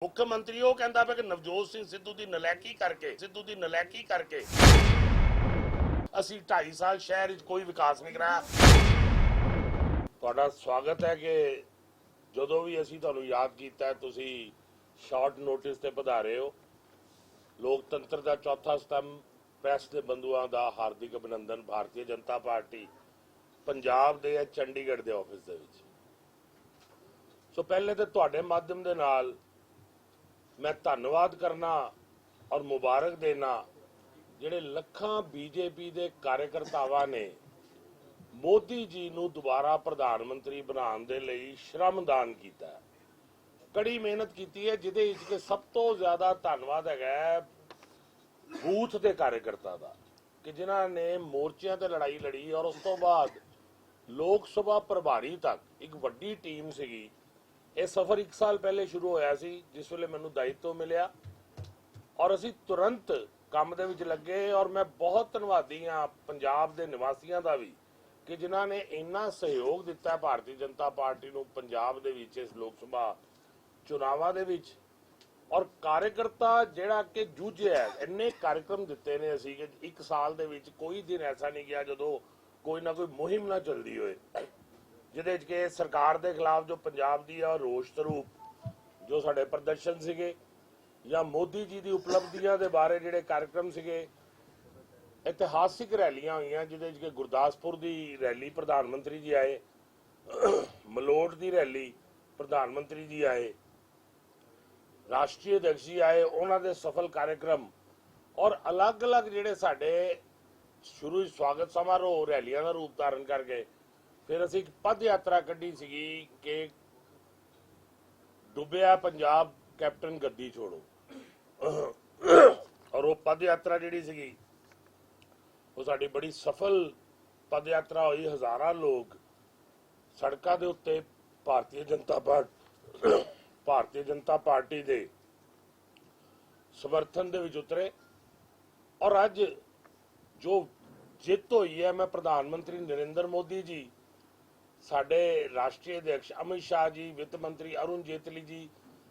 मुख्यमंत्री वो कहता पे कि नवजोत सिंह सिद्धू की नलैकी करके ਅਸੀਂ 2.5 ਸਾਲ ਸ਼ਹਿਰ ਵਿੱਚ ਕੋਈ ਵਿਕਾਸ ਨਹੀਂ ਕਰਾਇਆ। ਤੁਹਾਡਾ ਸਵਾਗਤ ਹੈ ਕਿ ਜਦੋਂ ਵੀ ਅਸੀਂ ਤੁਹਾਨੂੰ ਯਾਦ ਕੀਤਾ ਤੁਸੀਂ ਸ਼ਾਰਟ ਨੋਟਿਸ ਤੇ ਪਧਾਰੇ ਹੋ। ਲੋਕਤੰਤਰ ਦਾ ਚੌਥਾ ਸਤੰਭ ਪ੍ਰੈਸ ਦੇ ਬੰਧੂਆਂ ਦਾ ਹਾਰਦਿਕ ਅਭਿਨੰਦਨ। ਭਾਰਤੀ ਜਨਤਾ ਪਾਰਟੀ ਪੰਜਾਬ ਦੇ ਚੰਡੀਗੜ੍ਹ ਦੇ ਆਫਿਸ ਦੇ ਵਿੱਚ ਸੋ ਪਹਿਲੇ ਤੇ ਤੁਹਾਡੇ ਮਾਧਿਅਮ ਦੇ ਨਾਲ मैं धन्यवाद करना और मुबारक देना ਜਿਹੜੇ ਲੱਖਾਂ ਬੀਜੇਪੀ ਦੇ ਕਾਰਜਕਰਤਾਵਾਂ ਨੇ ਮੋਦੀ ਜੀ ਨੂੰ ਦੁਬਾਰਾ ਪ੍ਰਧਾਨ ਮੰਤਰੀ ਬਣਾਉਣ ਦੇ ਲਈ ਸ਼ਰਮਦਾਨ ਕੀਤਾ, ਕੜੀ ਮਿਹਨਤ ਕੀਤੀ ਹੈ, ਜਿਹਦੇ ਵਿੱਚ ਕਿ ਸਭ ਤੋਂ ਜ਼ਿਆਦਾ ਧੰਨਵਾਦ ਹੈਗਾ ਬੂਥ ਦੇ ਕਾਰਜਕਰਤਾ ਦਾ ਕਿ ਜਿਨ੍ਹਾਂ ਨੇ ਮੋਰਚਿਆਂ ਤੇ ਲੜਾਈ ਲੜੀ ਔਰ ਉਸ ਤੋਂ ਬਾਅਦ ਲੋਕ ਸਭਾ ਪ੍ਰਭਾਰੀ ਤੱਕ ਇੱਕ ਵੱਡੀ ਟੀਮ ਸੀਗੀ। ਇਹ ਸਫ਼ਰ 1 ਸਾਲ ਪਹਿਲੇ ਸ਼ੁਰੂ ਹੋਇਆ ਸੀ ਜਿਸ ਵੇਲੇ ਮੈਨੂੰ ਦਾਇਿਤਵ ਮਿਲਿਆ ਔਰ ਅਸੀਂ ਤੁਰੰਤ ਕੰਮ ਦੇ ਵਿੱਚ ਲੱਗੇ ਔਰ ਮੈਂ ਬਹੁਤ ਧੰਨਵਾਦੀ ਹਾਂ ਪੰਜਾਬ ਦੇ ਨਿਵਾਸੀਆਂ ਦਾ ਵੀ ਕਿ ਜਿਨ੍ਹਾਂ ਨੇ ਇੰਨਾ ਸਹਿਯੋਗ ਦਿੱਤਾ ਭਾਰਤੀ ਜਨਤਾ ਪਾਰਟੀ ਨੂੰ ਪੰਜਾਬ ਦੇ ਵਿੱਚ ਇਸ ਲੋਕ ਸਭਾ ਚੁਣਾਵਾਂ ਦੇ ਵਿੱਚ। ਔਰ ਕਾਰਜਕਰਤਾ ਜਿਹੜਾ ਕਿ ਜੂਝਿਆ, ਇੰਨੇ ਕਾਰਜਕ੍ਰਮ ਦਿੱਤੇ ਨੇ ਅਸੀਂ ਕਿ 1 ਸਾਲ ਦੇ ਵਿੱਚ ਕੋਈ ਦਿਨ ਐਸਾ ਨਹੀਂ ਗਿਆ ਜਦੋਂ ਕੋਈ ਨਾ ਕੋਈ ਮੁਹਿੰਮ ਨਾ ਚੱਲਦੀ ਹੋਏ ਜਿਹਦੇ ਵਿੱਚ ਕਿ ਸਰਕਾਰ ਦੇ ਖਿਲਾਫ ਜੋ ਪੰਜਾਬ ਦੀ ਆ ਰੋਸ਼ ਸਰੂਪ ਜੋ ਸਾਡੇ ਪ੍ਰਦਰਸ਼ਨ ਸੀਗੇ ਜਾਂ ਮੋਦੀ ਜੀ ਦੀ ਉਪਲਬਧੀਆਂ ਦੇ ਬਾਰੇ ਜਿਹੜੇ ਕਾਰਜਕ੍ਰਮ ਸੀਗੇ। ਇਤਿਹਾਸਿਕ ਰੈਲੀਆਂ ਹੋਈਆਂ ਜਿਹਦੇ ਵਿੱਚ ਕਿ ਗੁਰਦਾਸਪੁਰ ਦੀ ਰੈਲੀ ਪ੍ਰਧਾਨ ਮੰਤਰੀ ਜੀ ਆਏ, ਮਲੋਟ ਦੀ ਰੈਲੀ ਪ੍ਰਧਾਨ ਮੰਤਰੀ ਜੀ ਆਏ, ਰਾਸ਼ਟਰੀ ਅਧਿਕਸ਼ ਜੀ ਆਏ, ਉਹਨਾਂ ਦੇ ਸਫਲ ਕਾਰਜਕ੍ਰਮ ਔਰ ਅਲੱਗ-ਅਲੱਗ ਜਿਹੜੇ ਸਾਡੇ ਸ਼ੁਰੂ ਸਵਾਗਤ ਸਮਾਰੋਹ ਰੈਲੀਆਂ ਦਾ ਰੂਪ ਧਾਰਨ ਕਰਕੇ ਫਿਰ ਅਸੀਂ ਇੱਕ ਪਦ ਯਾਤਰਾ ਕੱਢੀ ਸੀਗੀ ਕਿ ਡੁੱਬਿਆ ਪੰਜਾਬ ਕੈਪਟਨ ਗੱਦੀ ਛੋੜੋ ਔਰ ਉਹ ਪਦ ਯਾਤਰਾ ਜਿਹੜੀ ਸੀਗੀ ਉਹ ਸਾਡੀ ਬੜੀ ਸਫਲ ਪਦ ਯਾਤਰਾ ਹੋਈ। ਹਜ਼ਾਰਾਂ ਲੋਕ ਸੜਕਾਂ ਦੇ ਉੱਤੇ ਭਾਰਤੀ ਜਨਤਾ ਪਾਰਟੀ ਦੇ ਸਮਰਥਨ ਦੇ ਵਿੱਚ ਉਤਰੇ ਔਰ ਅੱਜ ਜੋ ਜਿੱਤ ਹੋਈ ਹੈ ਮੈਂ ਪ੍ਰਧਾਨ ਮੰਤਰੀ ਨਰਿੰਦਰ ਮੋਦੀ ਜੀ, ਸਾਡੇ ਰਾਸ਼ਟਰੀ ਅਧਿਕਸ਼ ਅਮਿਤ ਸ਼ਾਹ ਜੀ, ਵਿੱਤ ਮੰਤਰੀ ਅਰੁਣ ਜੇਤਲੀ ਜੀ,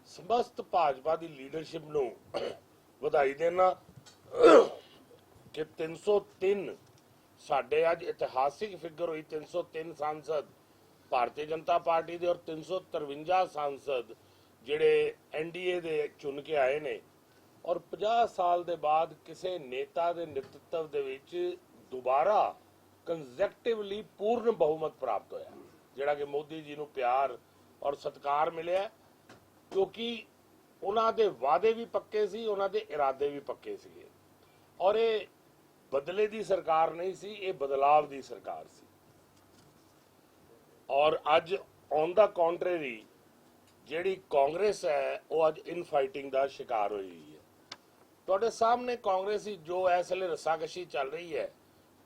ਸਮਸਤ ਭਾਜਪਾ ਦੀ ਲੀਡਰਸ਼ਿਪ ਨੂੰ ਵਧਾਈ ਦੇਣਾ ਕਿ 303 ਸਾਡੇ ਅੱਜ ਇਤਿਹਾਸਿਕ ਫਿਗਰ ਹੋਈ। 303 ਸਾਂਸਦ ਭਾਰਤੀ ਜਨਤਾ ਪਾਰਟੀ ਦੇ ਔਰ 353 ਸਾਂਸਦ ਜਿਹੜੇ ਐਨਡੀਏ ਦੇ ਚੁਣ ਕੇ ਆਏ ਨੇ ਔਰ 50 ਸਾਲ ਦੇ ਬਾਅਦ ਕਿਸੇ ਨੇਤਾ ਦੇ ਨੇਤਰਤਵ ਦੇ ਵਿੱਚ ਦੁਬਾਰਾ ਕੰਜ਼ੈਕਟਿਵਲੀ ਪੂਰਨ ਬਹੁਮਤ ਪ੍ਰਾਪਤ ਹੋਇਆ ਜਿਹੜਾ ਕਿ ਮੋਦੀ ਜੀ ਨੂੰ ਪਿਆਰ ਔਰ ਸਤਿਕਾਰ ਮਿਲਿਆ ਕਿਉਂਕਿ ਉਹਨਾਂ ਦੇ ਵਾਅਦੇ ਵੀ ਪੱਕੇ ਸੀ, ਉਹਨਾਂ ਦੇ ਇਰਾਦੇ ਵੀ ਪੱਕੇ ਸੀਗੇ ਔਰ ਇਹ ਬਦਲੇ ਦੀ ਸਰਕਾਰ ਨਹੀਂ ਸੀ, ਇਹ ਬਦਲਾਵ ਦੀ ਸਰਕਾਰ ਸੀ। ਔਰ ਅੱਜ ਔਨ ਦਾ ਕੰਟਰਰੀ ਜਿਹੜੀ ਕਾਂਗਰਸ ਹੈ ਉਹ ਅੱਜ ਇਨਫਾਈਟਿੰਗ ਦਾ ਸ਼ਿਕਾਰ ਹੋਈ ਹੈ। ਤੁਹਾਡੇ ਸਾਹਮਣੇ ਕਾਂਗਰਸ ਜੋ ਇਸ ਵੇਲੇ ਰੱਸਾਕਸ਼ੀ ਚੱਲ ਰਹੀ ਹੈ,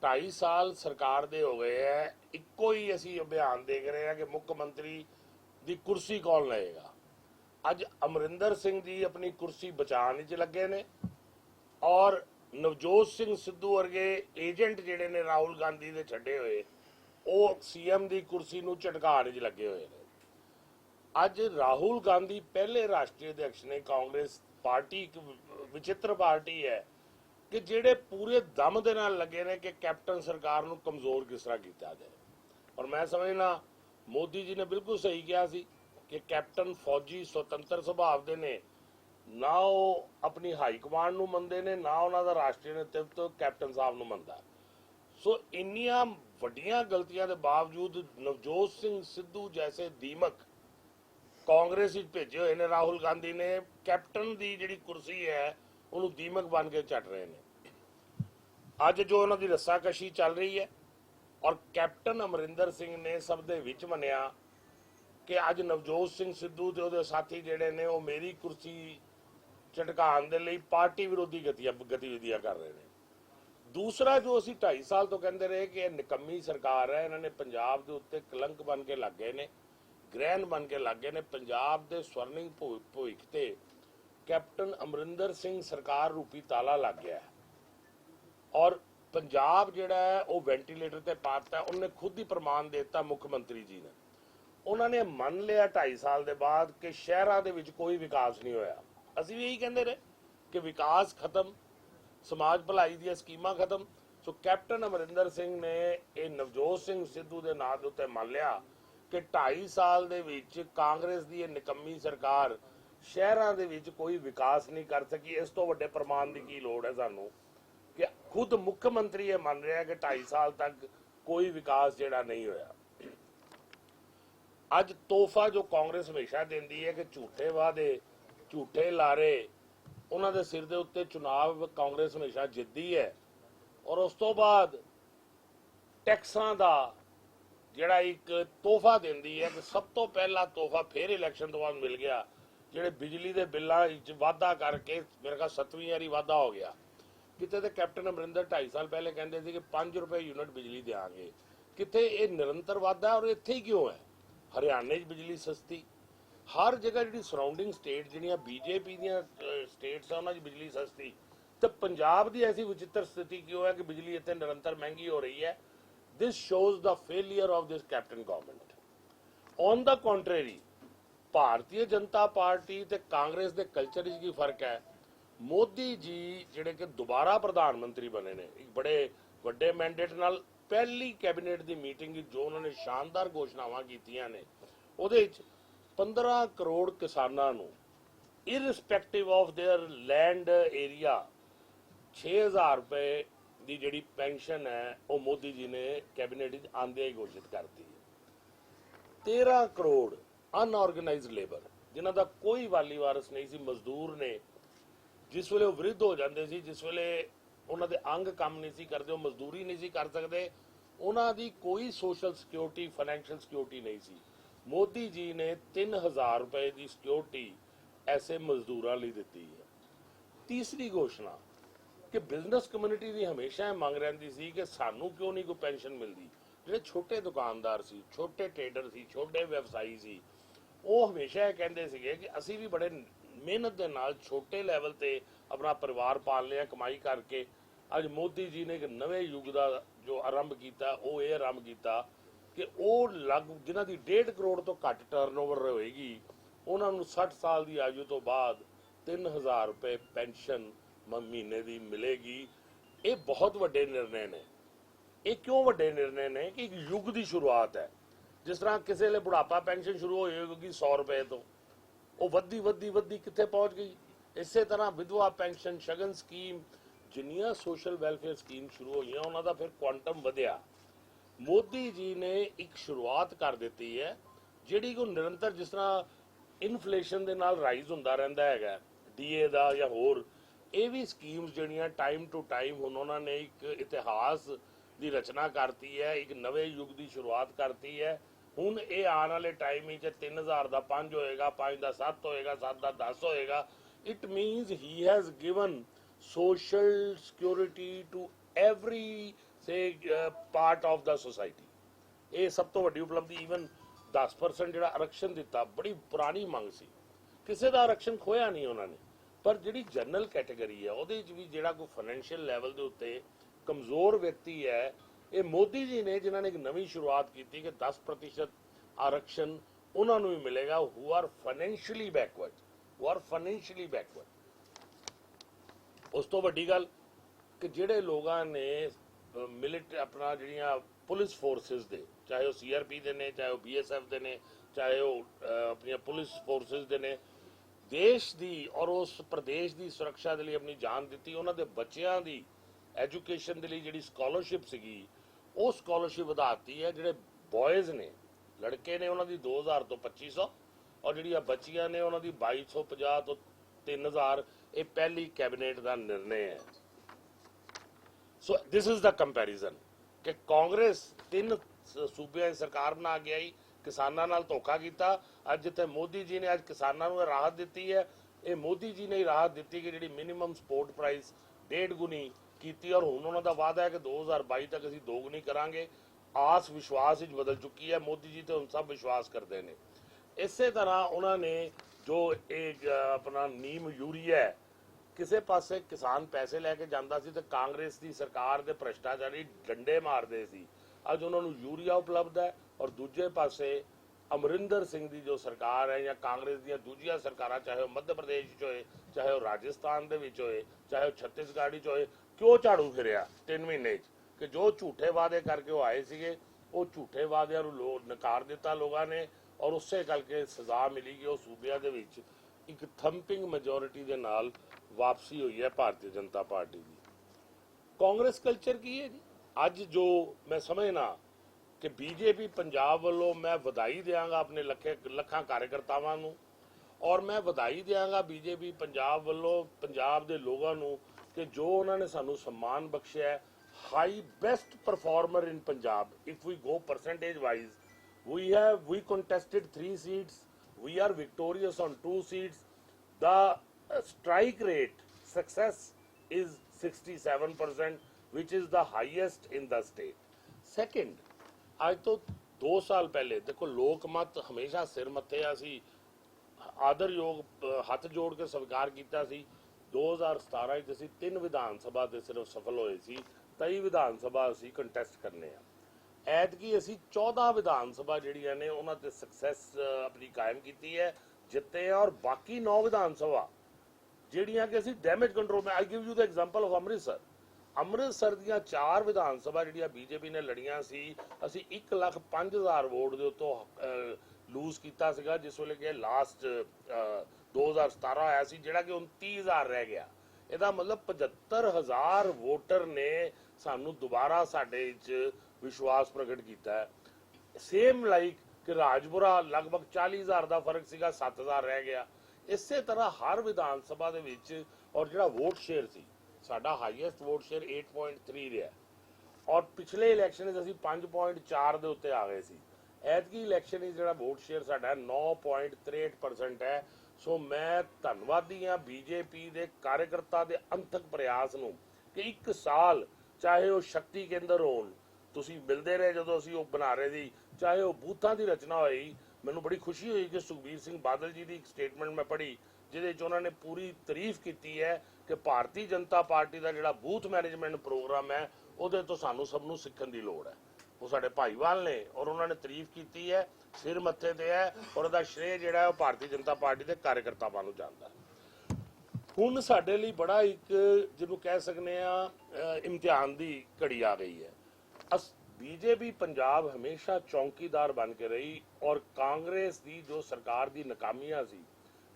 2.5 ਸਾਲ ਸਰਕਾਰ ਦੇ ਹੋ ਗਏ ਹੈ, ਇੱਕੋ ਹੀ ਅਸੀਂ ਅਭਿਆਨ ਦੇਖ ਰਹੇ ਹਾਂ ਕਿ ਮੁੱਖ ਮੰਤਰੀ ਦੀ ਕੁਰਸੀ ਕੌਣ ਲਏਗਾ। ਅੱਜ ਅਮਰਿੰਦਰ ਸਿੰਘ ਜੀ ਆਪਣੀ ਕੁਰਸੀ ਬਚਾਉਣ ਵਿੱਚ ਲੱਗੇ ਨੇ ਔਰ ਨਵਜੋਤ ਸਿੰਘ ਸਿੱਧੂ ਵਰਗੇ ਏਜੰਟ ਜਿਹੜੇ ਨੇ ਰਾਹੁਲ ਗਾਂਧੀ ਦੇ ਛੱਡੇ ਹੋਏ ਉਹ ਸੀਐਮ ਦੀ ਕੁਰਸੀ ਨੂੰ ਝਟਕਾਉਣ ਵਿੱਚ ਲੱਗੇ ਹੋਏ ਨੇ। ਅੱਜ ਰਾਹੁਲ ਗਾਂਧੀ ਪਹਿਲੇ ਰਾਸ਼ਟਰੀ ਅਧਿਕਸ਼ ਨੇ। ਕਾਂਗਰਸ ਪਾਰਟੀ ਇੱਕ ਵਿਚਿੱਤਰ ਪਾਰਟੀ ਹੈ ਕਿ ਜਿਹੜੇ ਪੂਰੇ ਦਮ ਦੇ ਨਾਲ ਲੱਗੇ ਨੇ ਕਿ ਕੈਪਟਨ ਸਰਕਾਰ ਨੂੰ ਕਮਜ਼ੋਰ ਕਿਸ ਤਰ੍ਹਾਂ ਕੀਤਾ ਜਾਏ ਔਰ ਮੈਂ ਸਮਝਣਾ ਮੋਦੀ ਜੀ ਨੇ ਬਿਲਕੁਲ ਸਹੀ ਕਿਹਾ ਸੀ ਕਿ ਕੈਪਟਨ ਫੌਜੀ ਸੁਤੰਤਰ ਸੁਭਾਅ ਦੇ ਨੇ, ਨਾ ਉਹ ਆਪਣੀ ਹਾਈ ਕਮਾਂਡ ਨੂੰ ਮੰਨਦੇ ਨੇ, ਨਾ ਉਹਨਾਂ ਦਾ ਰਾਸ਼ਟਰੀ ਨੇਤਰਤਵ ਕੈਪਟਨ ਸਾਹਿਬ ਨੂੰ ਮੰਨਦਾ। ਸੋ ਇੰਨੀਆਂ ਵੱਡੀਆਂ ਗਲਤੀਆਂ ਦੇ ਬਾਵਜੂਦ ਨਵਜੋਤ ਸਿੰਘ ਸਿੱਧੂ ਜੈਸੇ ਦੀਮਕ ਕਾਂਗਰਸ ਵਿੱਚ ਭੇਜੇ ਹੋਏ ਨੇ ਰਾਹੁਲ ਗਾਂਧੀ ਨੇ, ਕੈਪਟਨ ਦੀ ਜਿਹੜੀ ਕੁਰਸੀ ਹੈ ਉਹਨੂੰ ਦੀਮਕ ਬਣ ਕੇ ਝੱਟ ਰਹੇ ਨੇ। ਅੱਜ ਜੋ ਉਹਨਾਂ ਦੀ ਰੱਸਾਕਸ਼ੀ ਚੱਲ ਰਹੀ ਹੈ ਔਰ ਕੈਪਟਨ ਅਮਰਿੰਦਰ ਸਿੰਘ ਨੇ ਸਭ ਦੇ ਵਿੱਚ ਮੰਨਿਆ ਕਿ ਅੱਜ ਨਵਜੋਤ ਸਿੰਘ ਸਿੱਧੂ ਤੇ ਉਹਦੇ ਸਾਥੀ ਜਿਹੜੇ ਨੇ ਉਹ ਮੇਰੀ ਕੁਰਸੀ ਝਟਕਾਉਣ ਦੇ ਲਈ ਪਾਰਟੀ ਵਿਰੋਧੀ ਗਤੀਵਿਧੀਆਂ ਕਰ ਰਹੇ ਨੇ। ਦੂਸਰਾ ਜੋ ਅਸੀਂ 2.5 ਸਾਲ ਤੋਂ ਕਹਿੰਦੇ ਰਹੇ ਕਿ ਇਹ ਨਿਕੰਮੀ ਸਰਕਾਰ ਹੈ, ਇਹਨਾਂ ਨੇ ਪੰਜਾਬ ਦੇ ਉੱਤੇ ਕਲੰਕ ਬਣ ਕੇ ਲੱਗ ਗਏ ਨੇ, ਗ੍ਰਹਿਣ ਬਣ ਕੇ ਲੱਗ ਗਏ ਨੇ। ਪੰਜਾਬ ਦੇ ਸਵਰਨਿੰਗ ਭਵਿੱਖ ਤੇ ਕੈਪਟਨ ਅਮਰਿੰਦਰ ਸਿੰਘ ਸਰਕਾਰ ਰੂਪੀ ਤਾਲਾ ਲੱਗ ਗਿਆ ਔਰ ਪੰਜਾਬ ਜਿਹੜਾ ਹੈ ਉਹ ਵੈਂਟੀਲੇਟਰ ਤੇ ਪਾਤਾ। ਉਹਨੇ ਖੁਦ ਹੀ ਪ੍ਰਮਾਣ ਦੇ ਦਿੱਤਾ ਮੁੱਖ ਮੰਤਰੀ ਜੀ ਨੇ उन्होंने मन लिया 2.5 साल के बाद कि शहरों के कोई विकास नहीं होया। असीं भी यही कहते रहे कि विकास खत्म, समाज भलाई दी स्कीमां खत्म। सो कैप्टन अमरिंदर सिंह ने यह नवजोत सिंह सिद्धू के नाम के उत्ते मान लिया कि 2.5 साल दे विच कांग्रेस की निकम्मी सरकार शहरों के विच कोई विकास नहीं कर सकी। इस तो वड्डे प्रमाण की की लोड़ है सानू कि खुद मुख्यमंत्री ये मान रहा है कि 2.5 साल तक कोई विकास जेड़ा नहीं होया। अज तोहफा जो कांग्रेस हमेशा देती है कि झूठे वादे, झूठे लारे, उन्होंने सिर के उत्ते चुनाव कांग्रेस हमेशा जितती है। और उस तो बाद टैक्सां दा जिहड़ा एक तोहफा देंदी है कि सब तो पहला तोहफा फिर इलैक्शन तो बाद मिल गया, जिहड़े बिजली के बिलों वाधा करके मेरे ख्याल 7वीं वारी वाधा हो गया। किते तो कैप्टन अमरिंदर 2.5 साल पहले कहते थे कि 5 रुपए यूनिट बिजली देंगे, किते ये निरंतर वाधा है। और इत्थे ही क्यों है? हरियाणे बिजली सस्ती, हर जगह जी सराउंडिंग स्टेट जिहड़ियां बीजेपी दी स्टेट्स है उन्हां च बिजली सस्ती, तो पंजाब की ऐसी विचित्र स्थिति क्यों है कि बिजली इतने निरंतर महंगी हो रही है? This shows the failure of this captain government. On the contrary Bharatiya Janata party ते कांग्रेस के कल्चर की फर्क है। मोदी जी जिहड़े कि दोबारा प्रधानमंत्री बने ने, एक बड़े वड्डे मैंडेट नाल पहली कैबिनेट की मीटिंग जो उन्होंने शानदार घोषणावां कीतियां ने, उहदे विच 15 करोड़ किसानां नूं इररिस्पैक्टिव ऑफ देयर लैंड एरिया 6,000 रुपए की जिहड़ी पेंशन है वो मोदी जी ने कैबिनेट आंदे ही घोषित कर दी है। 13 करोड़ अनऑर्गेनाइज लेबर जिन्हां दा कोई वाली वारस नहीं सी, मजदूर ने, जिस वेले विरुद्ध हो जाते सी, जिस वेले उन्हां दे अंग काम नहीं सी करते, मजदूरी नहीं सी कर सकते, उन्हां दी कोई सोशल सिक्योरिटी, फाइनैंशियल सिक्योरिटी नहीं सी। मोदी जी ने 3,000 रुपए की सिक्योरिटी ऐसे मजदूरों लिए दी है। तीसरी घोषणा कि बिजनेस कम्यूनिटी की हमेशा मंग रही सी कि सानू क्यों नहीं कोई पेंशन मिलती। जो छोटे दुकानदार सी, छोटे ट्रेडर सी, छोटे व्यवसायी सी, वो हमेशा कहते थे कि असी भी बड़े मेहनत के नाल छोटे लैवल ते अपना परिवार पाल लिया कमाई करके। अज मोदी जी ने एक नवे युग का जो आरंभ किया वो ये आरंभ किया कि वो लग जिन्हों की 1.5 करोड़ तो घट टर्नओवर होएगी उन्होंने 60 साल की आयु तो बाद 3,000 रुपए पेंशन महीने की मिलेगी। ये बहुत वड्डे निर्णय ने। ये क्यों वड्डे निर्णय ने कि एक युग की शुरुआत है। जिस तरह किसी ने बुढ़ापा पेंशन शुरू होगी 100 रुपए तो वो वधी वधी वधी कितने पहुंच गई। इस तरह विधवा पेंशन, शगन स्कीम, जिन्नियां सोशल वेलफेयर स्कीम शुरू हुई उन्होंने फिर क्वांटम वधिया। मोदी जी ने एक शुरुआत कर दी है जिहड़ी को निरंतर जिस तरह इनफ्लेशन के नाल राइज होंदा रहिंदा है, डीए दा या होर ये भी स्कीम्स जिहड़ियां टाइम टू टाइम हुण उन्होंने एक इतिहास की रचना करती है, एक नवे युग की शुरुआत करती है। हुण ये आने वाले टाइम 3,000 का 5 होएगा, 5 का 7 होएगा, 7 का 10 होएगा। It means he has given social security to every से पार्ट ऑफ द सोसाइटी। ये सब तो वड्डी उपलब्धि। ईवन 10% जो आरक्षण दिता बड़ी पुरानी मंग सी, किसी का आरक्षण खोया नहीं उन्होंने। पर जी जनरल कैटेगरी है वो भी जो कोई फाइनैंशियल लैवल के उत्ते कमजोर व्यक्ति है, ये मोदी जी ने जिन्होंने एक नवी शुरुआत की कि 10% आरक्षण उन्होंने भी मिलेगा who are financially backward, who are financially backward. उस तो वड्डी गल कि जिहड़े लोगों ने मिलिट अपना जिहड़ियां पुलिस फोर्सिस दे, चाहे वो CRP दे ने, चाहे वो BSF दे ने, चाहे वो अपनी पुलिस फोर्सिस दे ने, देश की और उस प्रदेश की सुरक्षा के लिए अपनी जान दी। उन्होंने बच्चों की एजुकेशन के लिए जी स्कॉलरशिप सी वो स्कॉलरशिप वधाती है। जोड़े बॉयज़ ने, लड़के ने, उन्होंने 2,000 तो 2,500 और जी बच्चियां ने उन्होंने 2,250 तो 3,000। ये पहली कैबिनेट का निर्णय है। So this is the comparison कि कांग्रेस 3 सूबे सरकार बना के आई, किसानों नाल धोखा किया। अज जिथे मोदी जी ने अज किसानों को राहत दी है, ये मोदी जी ने ही राहत दी कि जी मिनिमम सपोर्ट प्राइस 1.5 गुनी की। और हुण उन्हों का वादा है कि 2022 तक असीं 2 गुनी करांगे। आस विश्वास बदल चुकी है। मोदी जी तो हम सब विश्वास करते हैं। इस तरह उन्होंने जो एक अपना नीम यूरिया है, किसी पासे किसान पैसे लैके जाता सी तो कांग्रेस की सरकार के भ्रष्टाचारी डंडे मारते सी। अज उन्होंने यूरिया उपलब्ध है और दूजे पासे ਅਮਰਿੰਦਰ ਸਿੰਘ ਦੀ ਜੋ ਸਰਕਾਰ ਹੈ ਜਾਂ ਕਾਂਗਰਸ ਦੀਆਂ ਦੂਜੀਆਂ ਸਰਕਾਰਾਂ, ਚਾਹੇ ਉਹ ਮੱਧ ਪ੍ਰਦੇਸ਼ 'ਚ ਹੋਏ, ਚਾਹੇ ਉਹ ਰਾਜਸਥਾਨ ਦੇ ਵਿੱਚ ਹੋਏ, ਚਾਹੇ ਉਹ ਛੱਤੀਸਗੜ੍ਹ 'ਚ ਹੋਏ, ਕਿਉਂ ਝਾੜੂ ਫਿਰਿਆ 3 ਮਹੀਨੇ 'ਚ? ਕਿ ਜੋ ਝੂਠੇ ਵਾਅਦੇ ਕਰਕੇ ਉਹ ਆਏ ਸੀਗੇ, ਉਹ ਝੂਠੇ ਵਾਅਦਿਆਂ ਨੂੰ ਨਕਾਰ ਦਿੱਤਾ ਲੋਕਾਂ ਨੇ, ਔਰ ਉਸੇ ਕਰਕੇ ਸਜ਼ਾ ਮਿਲੀ ਕਿ ਉਹ ਸੂਬਿਆਂ ਦੇ ਵਿੱਚ ਇੱਕ ਥੰਪਿੰਗ ਮੈਜੋਰਿਟੀ ਦੇ ਨਾਲ ਵਾਪਸੀ ਹੋਈ ਹੈ ਭਾਰਤੀ ਜਨਤਾ ਪਾਰਟੀ ਦੀ। ਕਾਂਗਰਸ ਕਲਚਰ ਕੀ ਹੈ ਜੀ? ਅੱਜ ਜੋ ਮੈਂ ਸਮਝਣਾ ਕਿ ਬੀਜੇਪੀ ਪੰਜਾਬ ਵੱਲੋਂ ਮੈਂ ਵਧਾਈ ਦਿਆਂਗਾ ਆਪਣੇ ਲੱਖਾਂ ਕਾਰਜਕਰਤਾਵਾਂ ਨੂੰ, ਔਰ ਮੈਂ ਵਧਾਈ ਦਿਆਂਗਾ ਬੀਜੇਪੀ ਪੰਜਾਬ ਵੱਲੋਂ ਪੰਜਾਬ ਦੇ ਲੋਕਾਂ ਨੂੰ ਕਿ ਜੋ ਉਹਨਾਂ ਨੇ ਸਾਨੂੰ ਸਨਮਾਨ ਬਖਸ਼ਿਆ ਹੈ। High best performer in Punjab, if we go percentage wise, we contested 3 seats, we are victorious on 2 seats. The strike rate success is 67%, which is the highest in the state. Second, ਅੱਜ ਤੋਂ 2 ਸਾਲ ਪਹਿਲੇ ਦੇਖੋ ਲੋਕ ਮਤ ਹਮੇਸ਼ਾ ਸਿਰ ਮੱਥੇ ਅਸੀਂ ਆਦਰਯੋਗ ਹੱਥ ਜੋੜ ਕੇ ਸਵੀਕਾਰ ਕੀਤਾ ਸੀ। 2017 ਵਿੱਚ ਅਸੀਂ 3 ਵਿਧਾਨ ਸਭਾ ਦੇ ਸਿਰਫ ਸਫਲ ਹੋਏ ਸੀ, 23 ਵਿਧਾਨ ਸਭਾ ਅਸੀਂ ਕੰਟੈਸਟ ਕਰਨੇ ਆ। ਐਤਕੀ ਅਸੀਂ 14 ਵਿਧਾਨ ਸਭਾ ਜਿਹੜੀਆਂ ਨੇ ਉਹਨਾਂ ਤੇ ਸਕਸੈਸ ਆਪਣੀ ਕਾਇਮ ਕੀਤੀ ਹੈ, ਜਿੱਤੇ, ਔਰ ਬਾਕੀ 9 ਵਿਧਾਨ ਸਭਾ ਜਿਹੜੀਆਂ ਕਿ ਅਸੀਂ ਡੈਮੇਜ ਕੰਟਰੋਲ ਮੈਂ I give you the example of Amritsar ਦੀਆਂ 4 ਵਿਧਾਨ ਸਭਾ ਜਿਹੜੀਆਂ ਬੀਜੇਪੀ ਨੇ ਲੜੀਆਂ ਸੀ, ਅਸੀਂ 1,05,000 ਵੋਟ ਦੇ ਉੱਤੋਂ ਲੂਜ਼ ਕੀਤਾ ਸੀਗਾ, ਜਿਸ ਵੇਲੇ ਕਿ ਲਾਸਟ 2017 ਆਇਆ ਸੀ ਜਿਹੜਾ ਕਿ 29,000 ਰਹਿ ਗਿਆ। ਇਹਦਾ ਮਤਲਬ 75,000 ਵੋਟਰ ਨੇ ਸਾਨੂੰ ਦੁਬਾਰਾ ਸਾਡੇ 'ਚ ਵਿਸ਼ਵਾਸ ਪ੍ਰਗਟ ਕੀਤਾ ਹੈ। ਸੇਮ ਲਾਈਕ ਕਿ ਰਾਜਪੁਰਾ ਲਗਭਗ 40,000 ਦਾ ਫਰਕ ਸੀਗਾ, 7,000 ਰਹਿ ਗਿਆ। ਇਸੇ ਤਰ੍ਹਾਂ ਹਰ ਵਿਧਾਨ ਸਭਾ ਦੇ ਵਿੱਚ, ਔਰ ਜਿਹੜਾ ਵੋਟ ਸ਼ੇਅਰ ਸੀ ਸਾਡਾ ਹਾਈਐਸਟ ਵੋਟ ਸ਼ੇਅਰ 8.3 ਰਿਹਾ, ਔਰ ਪਿਛਲੇ ਇਲੈਕਸ਼ਨ ਵਿੱਚ ਅਸੀਂ 5.4 ਦੇ ਉੱਤੇ ਆ ਗਏ ਸੀ। ਐਤਕੀ ਇਲੈਕਸ਼ਨ ਵਿੱਚ ਜਿਹੜਾ ਵੋਟ ਸ਼ੇਅਰ ਸਾਡਾ 9.63% ਹੈ। ਸੋ ਮੈਂ ਧੰਨਵਾਦੀ ਹਾਂ ਬੀਜੇਪੀ ਦੇ ਕਾਰਜਕਰਤਾ ਦੇ ਅੰਥਕ ਪ੍ਰਯਾਸ ਨੂੰ ਕਿ 1 ਸਾਲ, ਚਾਹੇ ਉਹ ਸ਼ਕਤੀ ਕੇਂਦਰ ਹੋਣ, ਤੁਸੀਂ ਮਿਲਦੇ ਰਹੇ ਜਦੋਂ ਅਸੀਂ ਉਹ ਬਣਾ ਰਹੇ ਸੀ, ਚਾਹੇ ਉਹ ਬੂਥਾਂ ਦੀ ਰਚਨਾ ਹੋਈ। ਮੈਨੂੰ ਬੜੀ ਖੁਸ਼ੀ ਹੋਈ ਕਿ ਸੁਖਬੀਰ ਸਿੰਘ ਬਾਦਲ ਜੀ ਦੀ ਇੱਕ ਸਟੇਟਮੈਂਟ ਮੈਂ ਪੜ੍ਹੀ ਜਿਹਦੇ ਵਿੱਚ ਉਹਨਾਂ ਨੇ ਪੂਰੀ ਤਾਰੀਫ ਕੀਤੀ ਹੈ ਕਿ ਭਾਰਤੀ ਜਨਤਾ ਪਾਰਟੀ ਦਾ ਜਿਹੜਾ ਬੂਥ ਮੈਨੇਜਮੈਂਟ ਪ੍ਰੋਗਰਾਮ ਹੈ ਉਹਦੇ ਤੋਂ ਸਾਨੂੰ ਸਭ ਨੂੰ ਸਿੱਖਣ ਦੀ ਲੋੜ ਹੈ। ਉਹ ਸਾਡੇ ਭਾਈਵਾਲ ਨੇ ਔਰ ਉਹਨਾਂ ਨੇ ਤਾਰੀਫ ਕੀਤੀ ਹੈ, ਸਿਰ ਮੱਥੇ ਤੇ ਹੈ, ਔਰ ਉਹਦਾ ਸ਼੍ਰੇਅ ਜਿਹੜਾ ਉਹ ਭਾਰਤੀ ਜਨਤਾ ਪਾਰਟੀ ਦੇ ਕਾਰਜਕਰਤਾਵਾਂ ਨੂੰ ਜਾਂਦਾ ਹੈ। ਹੁਣ ਸਾਡੇ ਲਈ ਬੜਾ ਇੱਕ ਜਿਹਨੂੰ ਕਹਿ ਸਕਦੇ ਆ ਇਮਤਿਹਾਨ ਦੀ ਘੜੀ ਆ ਗਈ ਹੈ। ਬੀਜੇਪੀ ਪੰਜਾਬ ਹਮੇਸ਼ਾ ਚੌਂਕੀਦਾਰ ਬਣ ਕੇ ਰਹੀ, ਔਰ ਕਾਂਗਰਸ ਦੀ ਜੋ ਸਰਕਾਰ ਦੀ ਨਾਕਾਮੀਆਂ ਸੀ,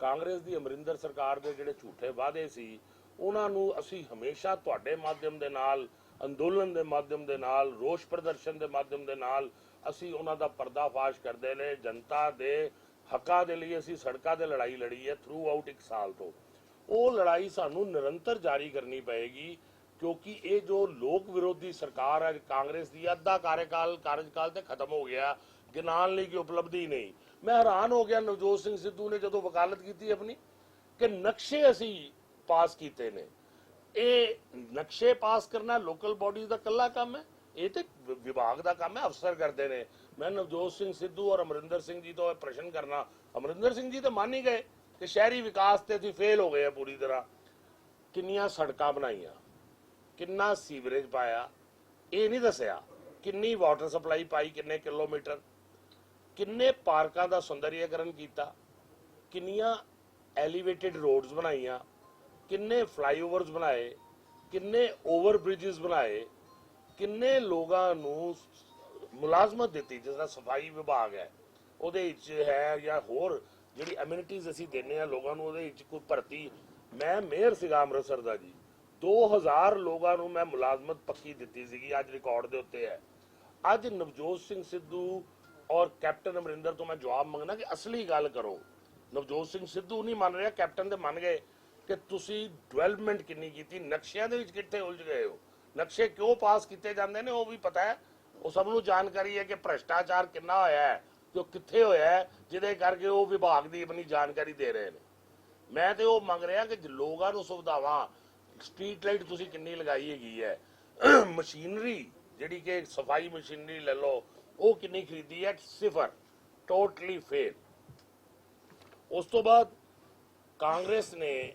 ਕਾਂਗਰਸ ਦੀ ਅਮਰਿੰਦਰ ਸਰਕਾਰ ਦੇ ਜਿਹੜੇ ਝੂਠੇ ਵਾਅਦੇ ਸੀ, ਉਹਨਾਂ ਨੂੰ ਅਸੀਂ ਹਮੇਸ਼ਾ ਤੁਹਾਡੇ ਮਾਧਿਅਮ ਦੇ ਨਾਲ, ਅੰਦੋਲਨ ਦੇ ਮਾਧਿਅਮ ਦੇ ਨਾਲ, ਰੋਸ ਪ੍ਰਦਰਸ਼ਨ ਦੇ ਮਾਧਿਅਮ ਦੇ ਨਾਲ ਅਸੀਂ ਉਹਨਾਂ ਦਾ ਪਰਦਾਫਾਸ਼ ਕਰਦੇ ਨੇ। ਜਨਤਾ ਦੇ ਹੱਕਾਂ ਦੇ ਲਈ ਅਸੀਂ ਸੜਕਾਂ ਤੇ ਲੜਾਈ ਲੜੀ ਹੈ ਥਰੂ ਆਊਟ 1 ਸਾਲ ਤੋਂ। ਉਹ ਲੜਾਈ ਸਾਨੂੰ ਨਿਰੰਤਰ ਜਾਰੀ ਕਰਨੀ ਪਏਗੀ, ਕਿਉਂਕਿ ਇਹ ਜੋ ਲੋਕ ਵਿਰੋਧੀ ਸਰਕਾਰ ਹੈ ਕਾਂਗਰਸ ਦੀ, ਅੱਧਾ ਕਾਰਜਕਾਲ ਤੇ ਖਤਮ ਹੋ ਗਿਆ, ਗਿਣਾਉਣ ਲਈ ਕਿ ਉਪਲਬਧੀ ਨਹੀਂ। ਮੈਂ ਹੈਰਾਨ ਹੋ ਗਿਆ ਨਵਜੋਤ ਸਿੰਘ ਸਿੱਧੂ ਨੇ ਜਦੋਂ ਵਕਾਲਤ ਕੀਤੀ ਆਪਣੀ ਕਿ ਨਕਸ਼ੇ ਅਸੀਂ ਪਾਸ ਕੀਤੇ ਨੇ। ਇਹ ਨਕਸ਼ੇ ਪਾਸ ਕਰਨਾ ਲੋਕਲ ਬਾਡੀਜ਼ ਦਾ ਇਕੱਲਾ ਕੰਮ ਹੈ? ਇਹ ਤੇ ਵਿਭਾਗ ਦਾ ਕੰਮ ਹੈ, ਅਫਸਰ ਕਰਦੇ ਨੇ। ਮੈਂ ਨਵਜੋਤ ਸਿੰਘ ਸਿੱਧੂ ਔਰ ਅਮਰਿੰਦਰ ਸਿੰਘ ਜੀ ਤੋਂ ਇਹ ਪ੍ਰਸ਼ਨ ਕਰਨਾ, ਅਮਰਿੰਦਰ ਸਿੰਘ ਜੀ ਤਾਂ ਮੰਨ ਹੀ ਗਏ ਕਿ ਸ਼ਹਿਰੀ ਵਿਕਾਸ ਤੇ ਅਸੀਂ ਫੇਲ ਹੋ ਗਏ ਆ ਪੂਰੀ ਤਰ੍ਹਾਂ। ਕਿੰਨੀਆਂ ਸੜਕਾਂ ਬਣਾਈਆਂ, ਕਿੰਨਾ ਸੀਵਰੇਜ ਪਾਇਆ, ਇਹ ਨਹੀਂ ਦੱਸਿਆ। ਕਿੰਨੀ ਵਾਟਰ ਸਪਲਾਈ ਪਾਈ, ਕਿੰਨੇ ਕਿਲੋਮੀਟਰ, ਕਿੰਨੇ ਪਾਰਕਾਂ ਦਾ ਸੁੰਦਰੀਕਰਨ ਕੀਤਾ, ਕਿੰਨੀਆਂ ਐਲੀਵੇਟਿਡ ਰੋਡਸ ਬਣਾਈਆਂ, ਕਿੰਨੇ ਫਲਾਈਓਵਰਸ ਬਣਾਏ, ਕਿੰਨੇ ਓਵਰ ਬ੍ਰਿਜਸ ਬਣਾਏ, ਕਿੰਨੇ ਲੋਕਾਂ ਨੂੰ ਮੁਲਾਜ਼ਮਤ ਦਿੱਤੀ। ਜਿਸ ਤਰ੍ਹਾਂ ਸਫਾਈ ਵਿਭਾਗ ਹੈ ਉਹਦੇ ਵਿੱਚ ਹੈ, ਜਾਂ ਹੋਰ ਜਿਹੜੀ ਐਮਿਨਿਟੀਜ਼ ਅਸੀਂ ਦਿੰਦੇ ਹਾਂ ਲੋਕਾਂ ਨੂੰ, ਉਹਦੇ ਵਿੱਚ ਕੋਈ ਭਰਤੀ। ਮੈਂ ਮੇਅਰ ਸੀਗਾ ਅੰਮ੍ਰਿਤਸਰ ਦਾ ਜੀ, 2000 ਲੋਕਾਂ ਨੂੰ ਮੈਂ ਮੁਲਾਜ਼ਮਤ ਪੱਕੀ ਦਿੱਤੀ ਸੀਗੀ, ਅੱਜ ਰਿਕਾਰਡ ਦੇ ਉੱਤੇ ਹੈ। ਅੱਜ ਨਵਜੋਤ ਸਿੰਘ ਸਿੱਧੂ ਔਰ ਕੈਪਟਨ ਅਮਰਿੰਦਰ ਤੋਂ ਮੈਂ ਜਵਾਬ ਮੰਗਣਾ ਕਿ ਅਸਲੀ ਗੱਲ ਕਰੋ। ਨਵਜੋਤ ਸਿੰਘ ਸਿੱਧੂ ਨਹੀਂ ਮੰਨ ਰਿਹਾ, ਕੈਪਟਨ ਤੇ ਮੰਨ ਗਏ ਕਿ ਤੁਸੀਂ ਡਿਵੈਲਪਮੈਂਟ ਕਿੰਨੀ ਕੀਤੀ, ਨਕਸ਼ਿਆਂ ਦੇ ਵਿੱਚ ਕਿੱਥੇ ਉਲਝ ਗਏ ਹੋ, ਨਕਸ਼ੇ ਕਿਉਂ ਪਾਸ ਕੀਤੇ ਜਾਂਦੇ ਨੇ ਉਹ ਵੀ ਪਤਾ ਹੈ, ਉਹ ਸਭ ਨੂੰ ਜਾਣਕਾਰੀ ਹੈ ਕਿ ਭ੍ਰਸ਼ਟਾਚਾਰ ਕਿੰਨਾ ਹੋਇਆ ਹੈ ਤੇ ਉਹ ਕਿੱਥੇ ਹੋਇਆ ਹੈ, ਜਿਹਦੇ ਕਰਕੇ ਉਹ ਵਿਭਾਗ ਦੀ ਆਪਣੀ ਜਾਣਕਾਰੀ ਦੇ ਰਹੇ ਨੇ। ਮੈਂ ਤੇ ਉਹ ਮੰਗ ਰਿਹਾ ਕਿ ਲੋਕਾਂ ਨੂੰ ਸੁਵਿਧਾਵਾਂ, ਸਟਰੀਟ ਲਾਈਟ ਤੁਸੀਂ ਕਿੰਨੀ ਲਗਾਈ ਹੈਗੀ ਹੈ, ਮਸ਼ੀਨਰੀ ਜਿਹੜੀ ਕਿ ਸਫਾਈ ਮਸ਼ੀਨਰੀ ਲੈ ਲਓ ਉਹ ਕਿੰਨੀ ਖਰੀਦੀ ਹੈ, 0, ਟੋਟਲੀ ਫੇਲ। ਉਸ ਤੋਂ ਬਾਅਦ ਕਾਂਗਰਸ ਨੇ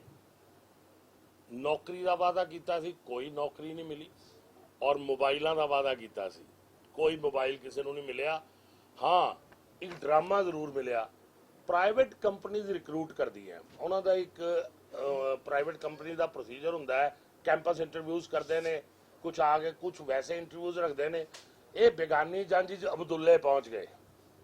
ਨੌਕਰੀ ਦਾ ਵਾਅਦਾ ਕੀਤਾ ਸੀ, ਕੋਈ ਨੌਕਰੀ ਨਹੀਂ ਮਿਲੀ, ਔਰ ਮੋਬਾਈਲਾਂ ਦਾ ਵਾਅਦਾ ਕੀਤਾ ਸੀ, ਕੋਈ ਮੋਬਾਈਲ ਕਿਸੇ ਨੂੰ ਨਹੀਂ ਮਿਲਿਆ। ਹਾਂ, ਇੱਕ ਡਰਾਮਾ ਜ਼ਰੂਰ ਮਿਲਿਆ। ਪ੍ਰਾਈਵੇਟ ਕੰਪਨੀਜ਼ ਰਿਕਰੂਟ ਕਰਦੀਆਂ, ਉਹਨਾਂ ਦਾ ਇੱਕ ਪ੍ਰਾਈਵੇਟ ਕੰਪਨੀ ਦਾ ਪ੍ਰੋਸੀਜਰ ਹੁੰਦਾ ਹੈ, ਕੈਂਪਸ ਇੰਟਰਵਿਊਜ਼ ਕਰਦੇ ਨੇ, ਕੁਝ ਆ ਕੇ ਕੁਝ ਵੈਸੇ ਇੰਟਰਵਿਊਜ਼ ਰੱਖਦੇ ਨੇ। ਇਹ ਬੇਗਾਨੀ ਜੰਜ 'ਚ ਅਬਦੁੱਲੇ ਪਹੁੰਚ ਗਏ,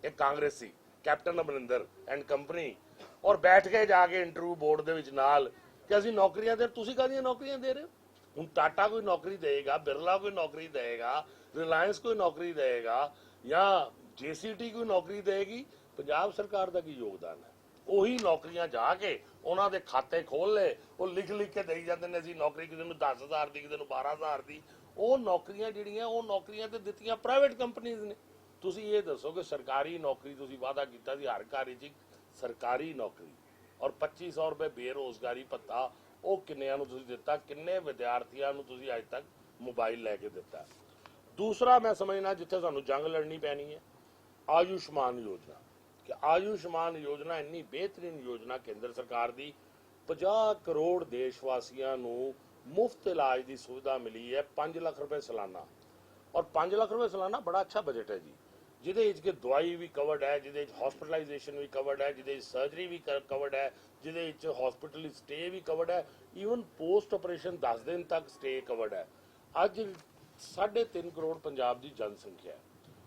ਇਹ ਕਾਂਗਰਸੀ ਕੈਪਟਨ ਅਮਰਿੰਦਰ ਐਂਡ ਕੰਪਨੀ, ਔਰ ਬੈਠ ਕੇ ਜਾ ਕੇ ਇੰਟਰਵਿਊ ਬੋਰਡ ਦੇ ਵਿੱਚ ਨਾਲ ਕਿ ਅਸੀਂ ਨੌਕਰੀਆਂ ਦੇ, ਤੁਸੀਂ ਕਾਹਦੀਆਂ ਨੌਕਰੀਆਂ ਦੇ ਰਹੇ ਹੋ? ਹੁਣ ਟਾਟਾ ਕੋਈ ਨੌਕਰੀ ਦੇਗਾ, ਬਿਰਲਾ ਕੋਈ ਨੌਕਰੀ ਦੇਗਾ, ਰਿਲਾਇੰਸ ਕੋਈ ਨੌਕਰੀ ਦੇਗਾ, ਜਾਂ JCT ਕੋਈ ਨੌਕਰੀ ਦੇਗੀ? ਪੰਜਾਬ ਸਰਕਾਰ ਦਾ ਕੀ ਯੋਗਦਾਨ ਹੈ? ਉਹੀ ਨੌਕਰੀਆਂ ਜਾ ਕੇ ਉਹਨਾਂ ਦੇ ਖਾਤੇ ਖੋਲ ਲਏ, ਉਹ ਲਿਖ ਕੇ ਦੇਈ ਜਾਂਦੇ ਨੇ ਅਸੀਂ ਨੌਕਰੀ ਕਿਸੇ ਨੂੰ 10,000 ਦੀ, ਕਿਸੇ ਨੂੰ 12,000 ਦੀ। ਉਹ ਨੌਕਰੀਆਂ ਜਿਹੜੀਆਂ, ਉਹ ਨੌਕਰੀਆਂ ਤੇ ਦਿੱਤੀਆਂ ਪ੍ਰਾਈਵੇਟ ਕੰਪਨੀਜ਼ ਨੇ। ਤੁਸੀਂ ਇਹ ਦੱਸੋ ਕਿ ਸਰਕਾਰੀ ਨੌਕਰੀ ਤੁਸੀਂ ਵਾਅਦਾ ਕੀਤਾ ਸੀ ਹਰ ਘਰ 'ਚ ਸਰਕਾਰੀ ਨੌਕਰੀ, ਔਰ 2500 ਰੁਪਏ ਬੇਰੋਜ਼ਗਾਰੀ ਭੱਤਾ, ਉਹ ਕਿੰਨਿਆਂ ਨੂੰ ਤੁਸੀਂ ਦਿੱਤਾ? ਕਿੰਨੇ ਵਿਦਿਆਰਥੀਆਂ ਨੂੰ ਤੁਸੀਂ ਅੱਜ ਤੱਕ ਮੋਬਾਈਲ ਲੈ ਕੇ ਦਿੱਤਾ? ਦੂਸਰਾ ਮੈਂ ਸਮਝਣਾ ਜਿੱਥੇ ਸਾਨੂੰ ਜੰਗ ਲੜਨੀ ਪੈਣੀ ਹੈ, ਆਯੁਸ਼ਮਾਨ ਯੋਜਨਾ। ਕਿ ਆਯੁਸ਼ਮਾਨ ਯੋਜਨਾ ਇੰਨੀ ਬਿਹਤਰੀਨ ਯੋਜਨਾ ਕੇਂਦਰ ਸਰਕਾਰ ਦੀ, 50 ਕਰੋੜ ਦੇਸ਼ ਵਾਸੀਆਂ ਨੂੰ ਮੁਫਤ ਇਲਾਜ ਦੀ ਸੁਵਿਧਾ ਮਿਲੀ ਹੈ, 5 ਲੱਖ ਰੁਪਏ ਸਾਲਾਨਾ। ਔਰ 5 ਲੱਖ ਰੁਪਏ ਸਾਲਾਨਾ ਬੜਾ ਅੱਛਾ ਬਜਟ ਹੈ ਜੀ, ਜਿਹਦੇ ਵਿੱਚ ਕਿ ਦਵਾਈ ਵੀ ਕਵਰਡ ਹੈ, ਜਿਹਦੇ ਵਿੱਚ ਹਸਪੀਟਲਾਈਜੇਸ਼ਨ ਵੀ ਕਵਰਡ ਹੈ, ਜਿਹਦੇ ਵਿੱਚ ਸਰਜਰੀ ਵੀ ਕਵਰਡ ਹੈ, ਜਿਹਦੇ ਵਿੱਚ ਹਸਪੀਟਲ ਸਟੇ ਵੀ ਕਵਰਡ ਹੈ, ਈਵਨ ਪੋਸਟ ਆਪਰੇਸ਼ਨ 10 ਦਿਨ ਤੱਕ ਸਟੇ ਕਵਰਡ ਹੈ। ਅੱਜ 3.5 ਕਰੋੜ ਪੰਜਾਬ ਦੀ ਜਨਸੰਖਿਆ ਹੈ,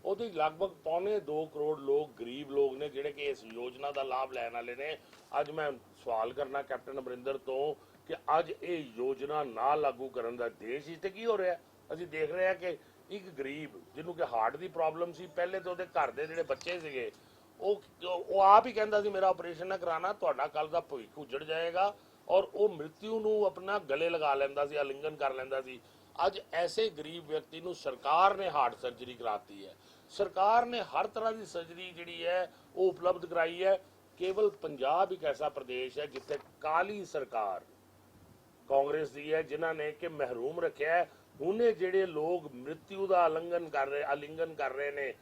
ਉਹਦੇ ਲਗਭਗ 1.25 ਕਰੋੜ ਲੋਕ ਗਰੀਬ ਲੋਕ ਨੇ ਜਿਹੜੇ ਕਿ ਇਸ ਯੋਜਨਾ ਦਾ ਲਾਭ ਲੈਣ ਵਾਲੇ ਨੇ। ਅੱਜ ਮੈਂ ਸਵਾਲ ਕਰਨਾ ਕੈਪਟਨ ਅਮਰਿੰਦਰ ਤੋਂ ਕਿ ਅੱਜ ਇਹ ਯੋਜਨਾ ਨਾ ਲਾਗੂ ਕਰਨ ਦਾ ਦੇਸ਼ ਵਿੱਚ ਤੇ ਕੀ ਹੋ ਰਿਹਾ? ਅਸੀਂ ਦੇਖ ਰਹੇ ਹਾਂ ਕਿ ਇੱਕ ਗਰੀਬ ਜਿਹਨੂੰ ਕਿ ਹਾਰਟ ਦੀ ਪ੍ਰੋਬਲਮ ਸੀ, ਪਹਿਲੇ ਤਾਂ ਉਹਦੇ ਘਰ ਦੇ ਜਿਹੜੇ ਬੱਚੇ ਸੀਗੇ ਉਹ ਆਪ ਹੀ ਕਹਿੰਦਾ ਸੀ ਮੇਰਾ ਆਪਰੇਸ਼ਨ ਨਾ ਕਰਾਣਾ, ਤੁਹਾਡਾ ਕੱਲ ਦਾ ਭਵਿੱਖ ਉਜੜ ਜਾਏਗਾ, ਔਰ ਉਹ ਮ੍ਰਿਤਿੂ ਨੂੰ ਆਪਣਾ ਗਲੇ ਲਗਾ ਲੈਂਦਾ ਸੀ, ਆਲਿੰਗਨ ਕਰ ਲੈਂਦਾ ਸੀ। ਅੱਜ ਐਸੇ ਗਰੀਬ ਵਿਅਕਤੀ ਨੂੰ ਸਰਕਾਰ ਨੇ ਹਾਰਟ ਸਰਜਰੀ ਕਰਾਤੀ ਹੈ, ਸਰਕਾਰ ਨੇ ਹਰ ਤਰ੍ਹਾਂ ਦੀ ਸਰਜਰੀ ਜਿਹੜੀ ਹੈ ਉਹ ਉਪਲਬਧ ਕਰਾਈ ਹੈ। ਕੇਵਲ ਪੰਜਾਬ ਇੱਕ ਐਸਾ ਪ੍ਰਦੇਸ਼ ਹੈ ਜਿੱਥੇ ਕਾਲੀ ਸਰਕਾਰ ਕਾਂਗਰਸ ਦੀ ਹੈ, ਜਿਨ੍ਹਾਂ ਨੇ ਕਿ ਮਹਿਰੂਮ ਰੱਖਿਆ। ਹੁਣੇ ਜਿਹੜੇ ਲੋਕ ਮ੍ਰਿਤਿੂ ਦਾ ਆਲਿੰਗਨ ਕਰ ਰਹੇ ਨੇ,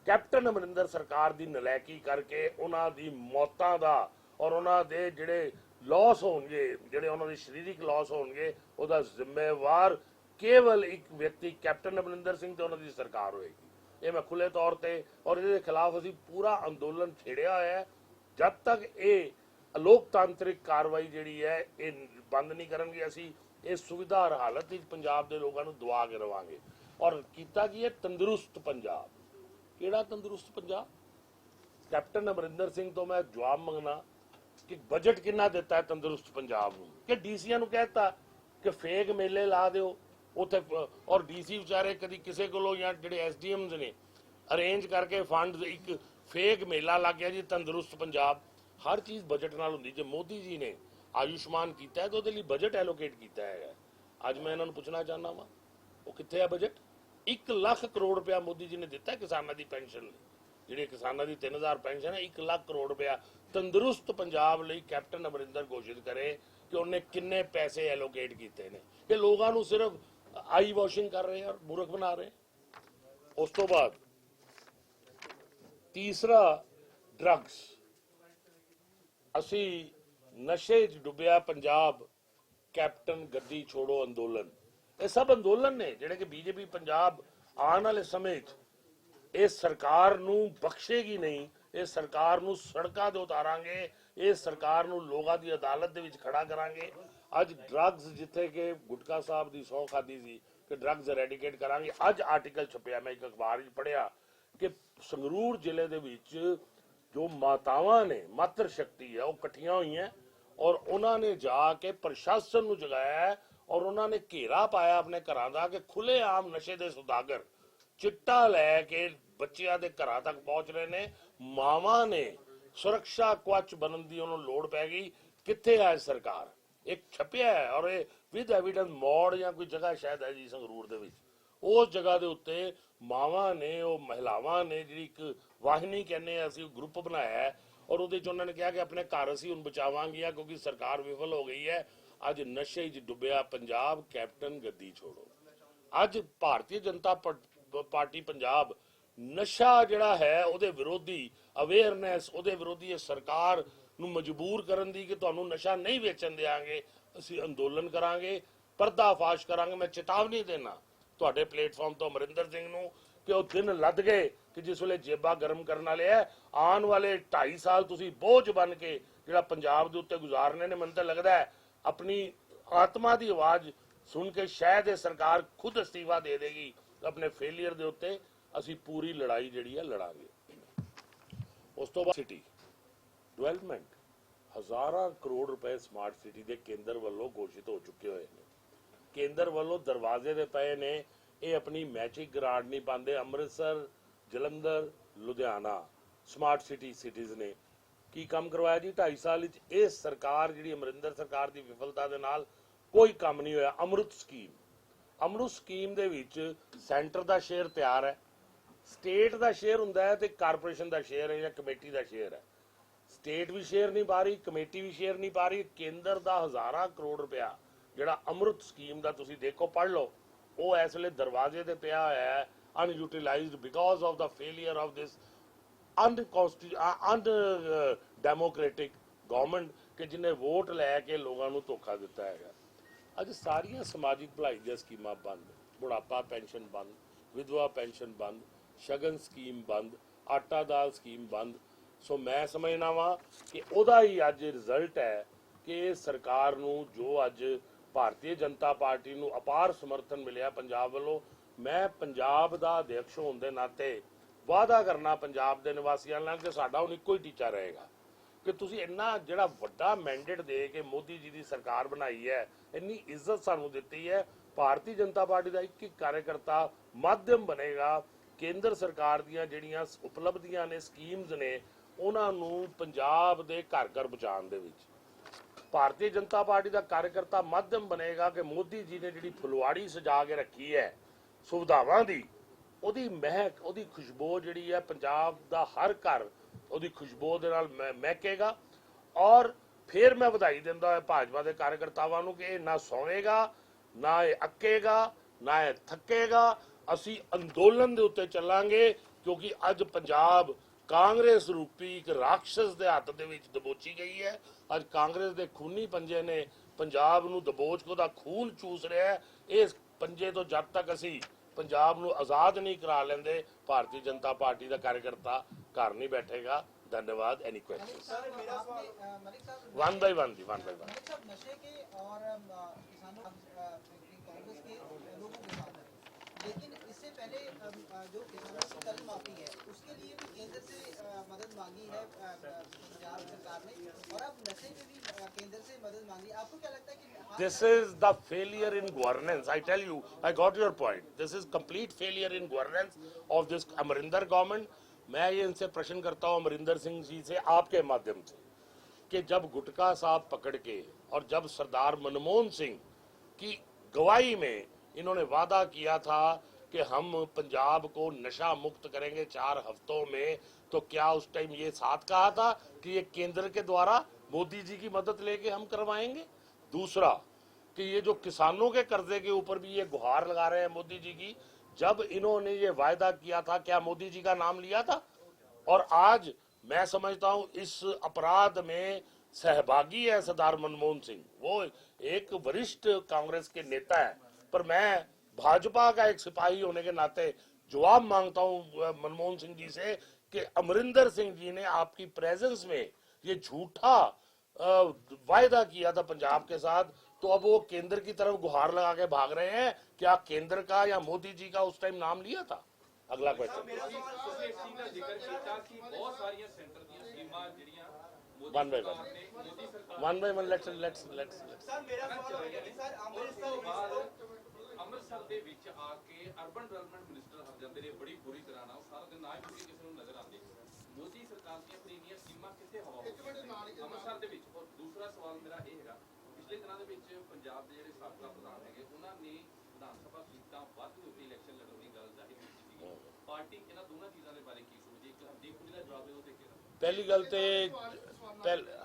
ਕੈਪਟਨ ਅਮਰਿੰਦਰ ਸਰਕਾਰ ਦੀ ਨਲਾਇਕੀ ਕਰਕੇ ਉਹਨਾਂ ਦੀ ਮੌਤਾਂ ਦਾ ਔਰ ਉਹਨਾਂ ਦੇ ਜਿਹੜੇ ਲਾਸ ਹੋਣਗੇ, ਜਿਹੜੇ ਉਹਨਾਂ ਦੇ ਸਰੀਰਕ ਲਾਸ ਹੋਣਗੇ, ਉਹਦਾ ਜ਼ਿੰਮੇਵਾਰ ਕੇਵਲ ਇੱਕ ਵਿਅਕਤੀ ਕੈਪਟਨ ਅਮਰਿੰਦਰ ਸਿੰਘ ਤੇ ਉਹਨਾਂ ਦੀ ਸਰਕਾਰ ਹੋਏਗੀ। ਇਹ ਮੈਂ ਖੁੱਲੇ ਤੌਰ ਤੇ, ਔਰ ਇਹਦੇ ਖਿਲਾਫ ਅਸੀਂ ਪੂਰਾ ਅੰਦੋਲਨ ਛੇੜਿਆ ਹੋਇਆ ਹੈ। ਜਦ ਤੱਕ ਇਹ ਲੋਕਤਾਂਤਰਿਕ ਕਾਰਵਾਈ ਜਿਹੜੀ ਹੈ ਇਹ ਬੰਦ ਨਹੀਂ ਕਰਨਗੇ, ਅਸੀਂ ਇਸ ਸੁਵਿਧਾ ਔਰ ਹਾਲਤ ਵਿੱਚ ਪੰਜਾਬ ਦੇ ਲੋਕਾਂ ਨੂੰ ਦਵਾ ਕੇ ਰਵਾਂਗੇ। ਔਰ ਕੀਤਾ ਕੀ ਹੈ? ਤੰਦਰੁਸਤ ਪੰਜਾਬ। ਕਿਹੜਾ ਤੰਦਰੁਸਤ ਪੰਜਾਬ? ਕੈਪਟਨ ਅਮਰਿੰਦਰ ਸਿੰਘ ਤੋਂ ਮੈਂ ਜਵਾਬ ਮੰਗਣਾ ਕਿ ਬਜਟ ਕਿੰਨਾ ਦਿੱਤਾ ਹੈ ਤੰਦਰੁਸਤ ਪੰਜਾਬ ਨੂੰ? ਕਿ ਡੀਸੀਆਂ ਨੂੰ ਕਹਿਤਾ ਕਿ ਫੇਕ ਮੇਲੇ ਲਾ ਦਿਓ ਉੱਥੇ, ਔਰ ਡੀਸੀ ਵਿਚਾਰੇ ਕਦੀ ਕਿਸੇ ਕੋਲੋਂ ਜਾਂ ਜਿਹੜੇ ਐਸਡੀਐਮਸ ਨੇ ਅਰੇਂਜ ਕਰਕੇ ਫੰਡ, ਇੱਕ ਫੇਕ ਮੇਲਾ ਲੱਗ ਗਿਆ ਜੀ ਤੰਦਰੁਸਤ ਪੰਜਾਬ। ਹਰ ਚੀਜ਼ ਬਜਟ ਨਾਲ ਹੁੰਦੀ। ਜੇ ਮੋਦੀ ਜੀ ਨੇ ਆਯੁਸ਼ਮਾਨ ਕੀਤਾ ਹੈ ਤਾਂ ਉਹਦੇ ਲਈ ਬਜਟ ਐਲੋਕੇਟ ਕੀਤਾ ਹੈਗਾ। ਅੱਜ ਮੈਂ ਇਹਨਾਂ ਨੂੰ ਪੁੱਛਣਾ ਚਾਹੁੰਦਾ ਵਾਂ, ਉਹ ਕਿੱਥੇ ਹੈ ਬਜਟ? 1 ਲੱਖ ਕਰੋੜ ਰੁਪਇਆ ਮੋਦੀ ਜੀ ਨੇ ਦਿੱਤਾ ਕਿਸਾਨਾਂ ਦੀ ਪੈਨਸ਼ਨ ਲਈ, ਜਿਹੜੇ ਕਿਸਾਨਾਂ ਦੀ 3000 ਪੈਨਸ਼ਨ ਹੈ, 1 ਲੱਖ ਕਰੋੜ ਰੁਪਇਆ ਤੰਦਰੁਸਤ ਪੰਜਾਬ ਲਈ ਕੈਪਟਨ ਅਮਰਿੰਦਰ ਘੋਸ਼ਿਤ ਕਰੇ ਕਿ ਉਹਨੇ ਕਿੰਨੇ ਪੈਸੇ ਐਲੋਕੇਟ ਕੀਤੇ ਨੇ। ਕਿ ਲੋਕਾਂ ਨੂੰ ਸਿਰਫ ਆਈ ਵਾਸ਼ਿੰਗ ਕਰ ਰਹੇ ਔਰ ਮੂਰਖ ਬਣਾ ਰਹੇ। ਉਸ ਤੋਂ ਬਾਅਦ ਤੀਸਰਾ, ਡਰੱਗਸ। ਅਸੀਂ ਨਸ਼ੇ 'ਚ ਡੁੱਬਿਆ ਪੰਜਾਬ, ਕੈਪਟਨ ਗੱਦੀ ਛੋੜੋ ਅੰਦੋਲਨ। ਇਹ ਸਭ ਅੰਦੋਲਨ ਨੇ ਜਿਹੜੇ ਕਿ ਬੀਜੇਪੀ ਪੰਜਾਬ ਆਉਣ ਵਾਲੇ ਸਮੇਂ 'ਚ ਇਸ ਸਰਕਾਰ ਨੂੰ ਬਖਸ਼ੇਗੀ ਨਹੀਂ। ਇਸ ਸਰਕਾਰ ਨੂੰ ਸੜਕਾਂ ਤੇ ਉਤਾਰਾਂਗੇ, ਇਸ ਸਰਕਾਰ ਨੂੰ ਲੋਕਾਂ ਦੀ ਅਦਾਲਤ ਦੇ ਵਿੱਚ ਖੜਾ ਕਰਾਂਗੇ। ਅੱਜ ਡਰੱਗਸ, ਜਿੱਥੇ ਕਿ ਗੁਟਕਾ ਸਾਹਿਬ ਦੀ ਸਹੁੰ ਖਾਦੀ ਸੀ ਕਿ ਡਰੱਗਸ ਐਰੈਡੀਕੇਟ ਕਰਾਂਗੇ, ਅੱਜ ਆਰਟੀਕਲ ਛਪਿਆ, ਮੈਂ ਇੱਕ ਅਖਬਾਰ ਵਿੱਚ ਪੜ੍ਹਿਆ ਕਿ ਸੰਗਰੂਰ ਜ਼ਿਲ੍ਹੇ ਦੇ ਵਿੱਚ ਜੋ ਮਾਤਾਵਾਂ ਨੇ, ਮਾਤਰ ਸ਼ਕਤੀ ਹੈ, ਉਹ ਇਕੱਠੀਆਂ ਹੋਈਆਂ ਔਰ ਉਹਨਾਂ ਨੇ ਜਾ ਕੇ ਪ੍ਰਸ਼ਾਸਨ ਨੂੰ ਜਗਾਇਆ ਔਰ ਉਹਨਾਂ ਨੇ ਘੇਰਾ ਪਾਇਆ ਆਪਣੇ ਘਰਾਂ ਦਾ ਕਿ ਖੁੱਲ੍ਹੇਆਮ ਨਸ਼ੇ ਦੇ ਸੁਦਾਗਰ ਚਿੱਟਾ ਲੈ ਕੇ ਬੱਚਿਆਂ ਦੇ ਘਰਾਂ ਤੱਕ ਪਹੁੰਚ ਰਹੇ ਨੇ। ਮਾਵਾਂ ਨੇ ਸੁਰੱਖਿਆ ਕਵਚ ਬਣਨ ਦੀ ਉਹਨੂੰ ਲੋੜ ਪੈ ਗਈ। ਕਿੱਥੇ ਹੈ ਸਰਕਾਰ? ਇੱਕ ਛਪਿਆ ਹੈ ਔਰ ਇਹ ਵਿਦ ਐਵੀਡੈਂਸ ਮੋੜ ਜਾਂ ਕੋਈ ਜਗ੍ਹਾ ਸ਼ਾਇਦ ਹੈ ਜੀ ਸੰਗਰੂਰ ਦੇ ਵਿੱਚ, ਉਸ ਜਗ੍ਹਾ ਦੇ ਉੱਤੇ ਮਾਵਾਂ ਨੇ, ਉਹ ਮਹਿਲਾਵਾਂ ਨੇ, ਜਿਹੜੀ ਇੱਕ ਵਾਹਿਨੀ ਕਹਿੰਦੇ ਆ, ਅਸੀਂ ਗਰੁੱਪ ਬਣਾਇਆ ਔਰ ਉਹਦੇ 'ਚ ਉਹਨਾਂ ਨੇ ਕਿਹਾ ਕਿ ਆਪਣੇ ਘਰ ਅਸੀਂ ਹੁਣ ਬਚਾਵਾਂਗੀਆਂ ਕਿਉਂਕਿ ਸਰਕਾਰ ਵਿਫਲ ਹੋ ਗਈ ਹੈ। ਅੱਜ ਨਸ਼ੇ 'ਚ ਡੁੱਬਿਆ ਪੰਜਾਬ, ਕੈਪਟਨ ਗੱਦੀ ਛੋੜੋ। ਅੱਜ ਭਾਰਤੀ ਜਨਤਾ ਪਾਰਟੀ ਪੰਜਾਬ ਨਸ਼ਾ ਜਿਹੜਾ ਹੈ ਉਹਦੇ ਵਿਰੋਧੀ ਅਵੇਅਰਨੈਸ, ਉਹਦੇ ਵਿਰੋਧੀ ਇਹ ਸਰਕਾਰ ਨੂੰ ਮਜਬੂਰ ਕਰਨ ਦੀ ਕਿ ਤੁਹਾਨੂੰ ਨਸ਼ਾ ਨਹੀਂ ਵੇਚਣ ਦੇਵਾਂਗੇ, ਅਸੀਂ ਅੰਦੋਲਨ ਕਰਾਂਗੇ, ਪਰਦਾਫਾਸ਼ ਕਰਾਂਗੇ। ਮੈਂ ਚੇਤਾਵਨੀ ਦੇਣਾ ਤੁਹਾਡੇ ਪਲੇਟਫਾਰਮ ਤੋਂ ਅਮਰਿੰਦਰ ਸਿੰਘ ਨੂੰ ਕਿ ਉਹ ਦਿਨ ਲੱਦ ਗਏ ਕਿ ਜਿਸ ਵੇਲੇ ਜੇਬਾਂ ਗਰਮ ਕਰਨ ਵਾਲੇ ਹੈ, ਆਉਣ ਵਾਲੇ 2.5 ਸਾਲ ਤੁਸੀਂ ਬੋਝ ਬਣ ਕੇ ਜਿਹੜਾ ਪੰਜਾਬ ਦੇ ਉੱਤੇ ਗੁਜ਼ਾਰਨੇ ਨੇ। ਮੈਨੂੰ ਤਾਂ ਲੱਗਦਾ ਹੈ ਆਪਣੀ ਆਤਮਾ ਦੀ ਆਵਾਜ਼ ਸੁਣ ਕੇ ਸ਼ਾਇਦ ਇਹ ਸਰਕਾਰ ਖੁਦ ਅਸਤੀਫਾ ਦੇ ਦੇਗੀ। ਆਪਣੇ ਫੇਲੀਅਰ ਦੇ ਉੱਤੇ ਅਸੀਂ ਪੂਰੀ ਲੜਾਈ ਜਿਹੜੀ ਹੈ ਲੜਾਂਗੇ। ਉਸ ਤੋਂ ਬਾਅਦ ਸਿਟੀ ਡਿਵੈਲਪਮੈਂਟ, ਹਜ਼ਾਰਾਂ ਕਰੋੜ ਰੁਪਏ ਸਮਾਰਟ ਸਿਟੀ ਦੇ ਕੇਂਦਰ ਵੱਲੋਂ ਘੋਸ਼ਿਤ ਹੋ ਚੁੱਕੇ ਹੋਏ ਨੇ। ਕੇਂਦਰ ਵੱਲੋਂ ਦਰਵਾਜ਼ੇ ਦੇ ਪਏ ਨੇ, ਇਹ ਆਪਣੀ ਮੈਜਿਕ ਗ੍ਰਾਂਟ ਨਹੀਂ ਪਾਉਂਦੇ। ਅੰਮ੍ਰਿਤਸਰ, ਜਲੰਧਰ, ਲੁਧਿਆਣਾ ਸਮਾਰਟ ਸਿਟੀਜ਼ ਨੇ ਕੀ ਕੰਮ ਕਰਵਾਇਆ ਜੀ 2.5 ਸਾਲ ਵਿੱਚ? ਇਹ ਸਰਕਾਰ ਜਿਹੜੀ ਅਮਰਿੰਦਰ ਸਰਕਾਰ ਦੀ ਵਿਫਲਤਾ ਦੇ ਨਾਲ ਕੋਈ ਕੰਮ ਨਹੀਂ ਹੋਇਆ। ਅਮਰੁਤ ਸਕੀਮ ਦੇ ਵਿੱਚ ਸੈਂਟਰ ਦਾ ਸ਼ੇਅਰ ਤਿਆਰ ਹੈ, ਸਟੇਟ ਦਾ ਸ਼ੇਅਰ ਹੁੰਦਾ ਹੈ ਤੇ ਕਾਰਪੋਰੇਸ਼ਨ ਦਾ ਸ਼ੇਅਰ ਹੈ ਜਾਂ ਕਮੇਟੀ ਦਾ ਸ਼ੇਅਰ ਹੈ। ਸਟੇਟ ਵੀ ਸ਼ੇਅਰ ਨਹੀਂ ਪਾ ਰਹੀ, ਕਮੇਟੀ ਵੀ ਸ਼ੇਅਰ ਨਹੀਂ ਪਾ ਰਹੀ। ਕੇਂਦਰ ਦਾ ਹਜ਼ਾਰਾਂ ਕਰੋੜ ਰੁਪਇਆ ਜਿਹੜਾ ਅਮਰੁਤ ਸਕੀਮ ਦਾ ਤੁਸੀਂ ਦੇਖੋ, ਪੜ੍ਹ ਲਓ, ਉਹ ਇਸ ਵੇਲੇ ਦਰਵਾਜ਼ੇ ਤੇ ਪਿਆ ਹੋਇਆ ਹੈ unutilised because of the failure of this undemocratic government ਕਿ ਜਿਹਨੇ ਵੋਟ ਲੈ ਕੇ ਲੋਕਾਂ ਨੂੰ ਧੋਖਾ ਦਿੱਤਾ ਹੈਗਾ। ਅੱਜ ਸਾਰੀਆਂ ਸਮਾਜਿਕ ਭਲਾਈ ਦੀਆਂ ਸਕੀਮਾਂ ਬੰਦ, ਬੁਢਾਪਾ ਪੈਨਸ਼ਨ ਬੰਦ, ਵਿਧਵਾ ਪੈਨਸ਼ਨ ਬੰਦ, ਸ਼ਗਨ ਸਕੀਮ ਬੰਦ, ਆਟਾ ਦਾਲ ਸਕੀਮ ਬੰਦ। ਸੋ ਮੈਂ ਸਮਝਦਾ ਵਾਂ ਕਿ ਉਹਦਾ ਹੀ ਅੱਜ ਰਿਜ਼ਲਟ ਹੈ ਕਿ ਸਰਕਾਰ ਨੂੰ ਜੋ ਅੱਜ ਭਾਰਤੀ ਜਨਤਾ ਪਾਰਟੀ ਨੂੰ ਅਪਾਰ ਸਮਰਥਨ ਮਿਲਿਆ ਪੰਜਾਬ ਵੱਲੋਂ। ਮੈਂ ਪੰਜਾਬ ਦਾ ਅਧਿਕਸ਼ ਹੋਣ ਦੇ ਨਾਤੇ ਵਾਅਦਾ ਕਰਨਾ ਪੰਜਾਬ ਦੇ ਨਿਵਾਸੀਆਂ ਨਾਲ ਕਿ ਸਾਡਾ ਹੁਣ ਇੱਕੋ ਹੀ ਟੀਚਾ ਰਹੇਗਾ ਕਿ ਤੁਸੀਂ ਇੰਨਾ ਜਿਹੜਾ ਵੱਡਾ ਮੈਂਡੇਟ ਦੇ ਕੇ ਮੋਦੀ ਜੀ ਦੀ ਸਰਕਾਰ ਬਣਾਈ ਹੈ, ਇੰਨੀ ਇੱਜ਼ਤ ਸਾਨੂੰ ਦਿੱਤੀ ਹੈ। ਭਾਰਤੀ ਜਨਤਾ ਪਾਰਟੀ ਦਾ ਇੱਕ ਕਾਰਜਕਰਤਾ ਮਾਧਿਅਮ ਬਣੇਗਾ ਕੇਂਦਰ ਸਰਕਾਰ ਦੀਆਂ ਜਿਹੜੀਆਂ ਉਪਲਬਧੀਆਂ ਨੇ, ਸਕੀਮਜ਼ ਨੇ, ਉਹਨਾਂ ਨੂੰ ਪੰਜਾਬ ਦੇ ਘਰ ਘਰ ਪਹੁੰਚਾਉਣ ਦੇ ਵਿੱਚ। ਭਾਰਤੀ ਜਨਤਾ ਪਾਰਟੀ ਦਾ ਕਾਰਜਕਰਤਾ ਮਾਧਿਅਮ ਬਣੇਗਾ ਕਿ ਮੋਦੀ ਜੀ ਨੇ ਜਿਹੜੀ ਫੁਲਵਾੜੀ ਸਜਾ ਕੇ ਰੱਖੀ ਹੈ ਸੁਵਿਧਾਵਾਂ ਦੀ, ਉਹਦੀ ਮਹਿਕ, ਉਹਦੀ ਖੁਸ਼ਬੂ ਜਿਹੜੀ ਹੈ ਪੰਜਾਬ ਦਾ ਹਰ ਘਰ ਉਹਦੀ ਖੁਸ਼ਬੂ ਦੇ ਨਾਲ ਮਹਿਕੇਗਾ। ਔਰ ਫਿਰ ਮੈਂ ਵਧਾਈ ਦਿੰਦਾ ਹਾਂ ਭਾਜਪਾ ਦੇ ਕਾਰਜਕਰਤਾਵਾਂ ਨੂੰ ਕਿ ਇਹ ਨਾ ਸੌਵੇਗਾ, ਨਾ ਇਹ ਅੱਕੇਗਾ, ਨਾ ਇਹ ਥੱਕੇਗਾ। ਅਸੀਂ ਅੰਦੋਲਨ ਦੇ ਉੱਤੇ ਚੱਲਾਂਗੇ ਕਿਉਂਕਿ ਅੱਜ ਪੰਜਾਬ ਕਾਂਗਰਸ ਰੂਪੀ ਇੱਕ ਰਾਖਸ਼ ਦੇ ਹੱਥ ਦੇ ਵਿੱਚ ਦਬੋਚੀ ਗਈ ਹੈ। ਅੱਜ ਕਾਂਗਰਸ ਦੇ ਖੂਨੀ ਪੰਜੇ ਨੇ ਪੰਜਾਬ ਨੂੰ ਦਬੋਚ ਕੇ ਉਹਦਾ ਖੂਨ ਚੂਸ ਰਿਹਾ ਹੈ। ਇਸ ਪੰਜੇ ਤੋਂ ਜਦ ਤੱਕ ਅਸੀਂ ਪੰਜਾਬ ਨੂੰ ਆਜ਼ਾਦ ਨਹੀਂ ਕਰਾ ਲੈਂਦੇ, ਭਾਰਤੀ ਜਨਤਾ ਪਾਰਟੀ ਦਾ ਕਾਰਜਕਰਤਾ ਘਰ ਨਹੀਂ ਬੈਠੇਗਾ। धन्यवाद। Any question? One by one. नशे के और किसानों कांग्रेस के लोगों के साथ है, लेकिन इससे पहले जो किसानों की कर्ज माफी है उसके लिए भी केंद्र से मदद मांगी है पंजाब सरकार ने, और अब नशे में भी केंद्र से मदद मांगी। आपको क्या लगता है कि this is the failure in governance? I tell you, I got your point. This is complete failure in governance of this Amarinder government. मैं ये इनसे प्रश्न करता हूँ अमरिंदर सिंह जी से आपके माध्यम से कि जब गुटका साहब पकड़ के और जब सरदार मनमोहन सिंह की गवाही में इन्होंने वादा किया था कि हम पंजाब को नशा मुक्त करेंगे 4 हफ्तों में, तो क्या उस टाइम ये साथ कहा था कि ये केंद्र के द्वारा मोदी जी की मदद लेके हम करवाएंगे? दूसरा कि ये जो किसानों के कर्जे के ऊपर भी ये गुहार लगा रहे हैं मोदी जी की, जब इन्होंने ये वायदा किया था क्या मोदी जी का नाम लिया था? और आज मैं समझता हूं इस अपराध में सहभागी है सरदार मनमोहन सिंह। वो एक वरिष्ठ कांग्रेस के नेता है, पर मैं भाजपा का एक सिपाही होने के नाते जवाब मांगता हूं मनमोहन सिंह जी से कि अमरिंदर सिंह जी ने आपकी प्रेजेंस में ये झूठा वायदा किया था पंजाब के साथ, तो अब वो केंद्र की तरफ गुहार लगा के भाग रहे हैं। क्या केंद्र का या मोदी जी का उस टाइम नाम लिया था? अगला question. One by one let's Amritsar ਦੇ ਵਿੱਚ ਆ ਕੇ ਅਰਬਨ ਡਿਵੈਲਪਮੈਂਟ ਮਿਨਿਸਟਰ ਹਰ ਜਾਂਦੇ ਨੇ ਬੜੀ ਬੁਰੀ ਤਰ੍ਹਾਂ ਨਾਲ, ਸਾਰਾ ਦਿਨ ਨਾ ਹੀ ਕਿਸੇ ਨੂੰ ਨਜ਼ਰ ਆਉਂਦੇ। ਮੋਦੀ ਸਰਕਾਰ ਦੀਆਂ ਆਪਣੀਆਂ ਸਕੀਮਾਂ ਕਿੱਥੇ ਹਵਾ ਹੋ ਗਈਆਂ ਅੰਮ੍ਰਿਤਸਰ ਦੇ ਵਿੱਚ? ਔਰ ਦੂਸਰਾ ਸਵਾਲ ਮੇਰਾ ਇਹ ਹੈਗਾ, ਪਿਛਲੇ ਦਿਨਾਂ ਦੇ ਵਿੱਚ ਪੰਜਾਬ ਦੇ ਜਿਹੜੇ ਸਾਬਕਾ ਪ੍ਰਧਾਨ ਹੈਗੇ ਉਹਨਾਂ ਨੇ ਵਿਧਾਨ ਸਭਾ ਸੀਟਾਂ ਵੱਧ ਦੇ ਉੱਤੇ ਇਲੈਕਸ਼ਨ ਲੜਨ ਦੀ ਗੱਲ ਜ਼ਾਹਿਰ ਕੀਤੀ ਸੀ। ਪਾਰਟੀ ਇਹਨਾਂ ਦੋਨਾਂ ਚੀਜ਼ਾਂ ਦੇ ਬਾਰੇ ਕੀ ਸੋਚਦੀ? ਇੱਕ ਹਰਦੀਪ ਪੁਰੀ ਦਾ ਜਵਾਬ ਦਿਓ ਤੇ ਕਿਹੜਾ? पहली गल ते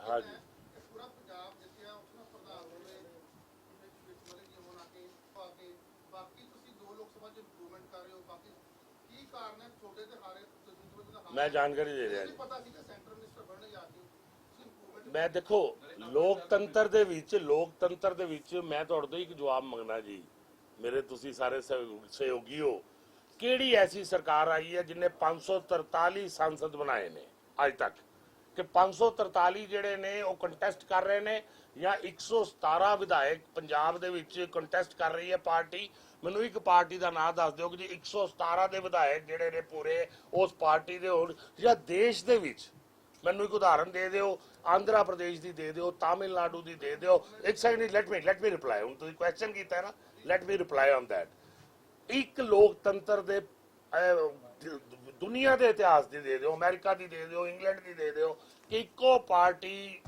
हाँ जी पूरा पंजाब जितਿਆ ਉਸ ਨੂੰ ਪ੍ਰਧਾਨ ਹੋਵੇ ਵਿੱਚ ਵਾਲੇ ਕੀ ਹੋਣਾ ਕਿ ਬਾਕੀ ਤੁਸੀਂ 2 ਲੋਕ ਸਭਾ ਚ ਇੰਪਰੂਵਮੈਂਟ ਕਰ ਰਹੇ ਹੋ, ਬਾਕੀ ਕੀ ਕਾਰਨ ਹੈ ਛੋਟੇ ਤੇ ਹਾਰੇ ਦੂਜੇ ਦਾ? मैं जानकारी दे रहा जी। ਪਤਾ ਸੀ ਕਿ ਸੈਂਟਰ ਮਿਨਿਸਟਰ ਬਣਨੇ ਜਾ ਕੇ ਤੁਸੀਂ ਇੰਪਰੂਵਮੈਂਟ ਮੈਂ ਦੇਖੋ ਲੋਕਤੰਤਰ ਦੇ ਵਿੱਚ ਮੈਂ ਤੁਹਾਡੇ ਤੋਂ ਇੱਕ ਜਵਾਬ ਮੰਗਣਾ ਜੀ, ਮੇਰੇ ਤੁਸੀਂ ਸਾਰੇ ਸਹਿਯੋਗੀ ਹੋ ਕਿਹੜੀ ਐਸੀ ਸਰਕਾਰ ਆਈ ਹੈ ਜਿਨੇ 543 ਸੰਸਦ ਬਣਾਏ ਨੇ ਅੱਜ ਤੱਕ, ਕਿ 543 ਜਿਹੜੇ ਨੇ ਉਹ ਕੰਟੈਸਟ ਕਰ ਰਹੇ ਨੇ ਜਾਂ 117 ਵਿਧਾਇਕ ਪੰਜਾਬ ਦੇ ਵਿੱਚ ਕੰਟੈਸਟ ਕਰ ਰਹੀ ਹੈ ਪਾਰਟੀ। ਮੈਨੂੰ ਇੱਕ ਪਾਰਟੀ ਦਾ ਨਾਮ ਦੱਸ ਦਿਓ ਕਿ ਜੀ 117 ਦੇ ਵਿਧਾਇਕ ਜਿਹੜੇ ਨੇ ਪੂਰੇ ਉਸ ਪਾਰਟੀ ਦੇ ਹੋਣ, ਜਾਂ ਦੇਸ਼ ਦੇ ਵਿੱਚ ਮੈਨੂੰ ਇੱਕ ਉਦਾਹਰਨ ਦੇ ਦਿਓ, ਆਂਧਰਾ ਪ੍ਰਦੇਸ਼ ਦੀ ਦੇ ਦਿਓ, ਤਾਮਿਲਨਾਡੂ ਦੀ ਦੇ ਦਿਓ। ਇੱਕ ਸੈਕਿੰਡ, ਲੈਟ ਮੀ ਰਿਪਲਾਈ। ਹੁਣ ਤੁਸੀਂ ਕੁਐਸਚਨ ਕੀਤਾ ਹੈ ਨਾ, let me reply on that. ਇੱਕ ਲੋਕਤੰਤਰ ਦੇ ਦੁਨੀਆ ਦੇ ਇਤਿਹਾਸ ਦੀ ਦੇ ਦਿਓ, ਅਮਰੀਕਾ ਦੀ ਦੇ ਦਿਓ, ਇੰਗਲੈਂਡ ਦੀ ਦੇ ਦਿਓ, ਕਿ ਇੱਕੋ ਪਾਰਟੀ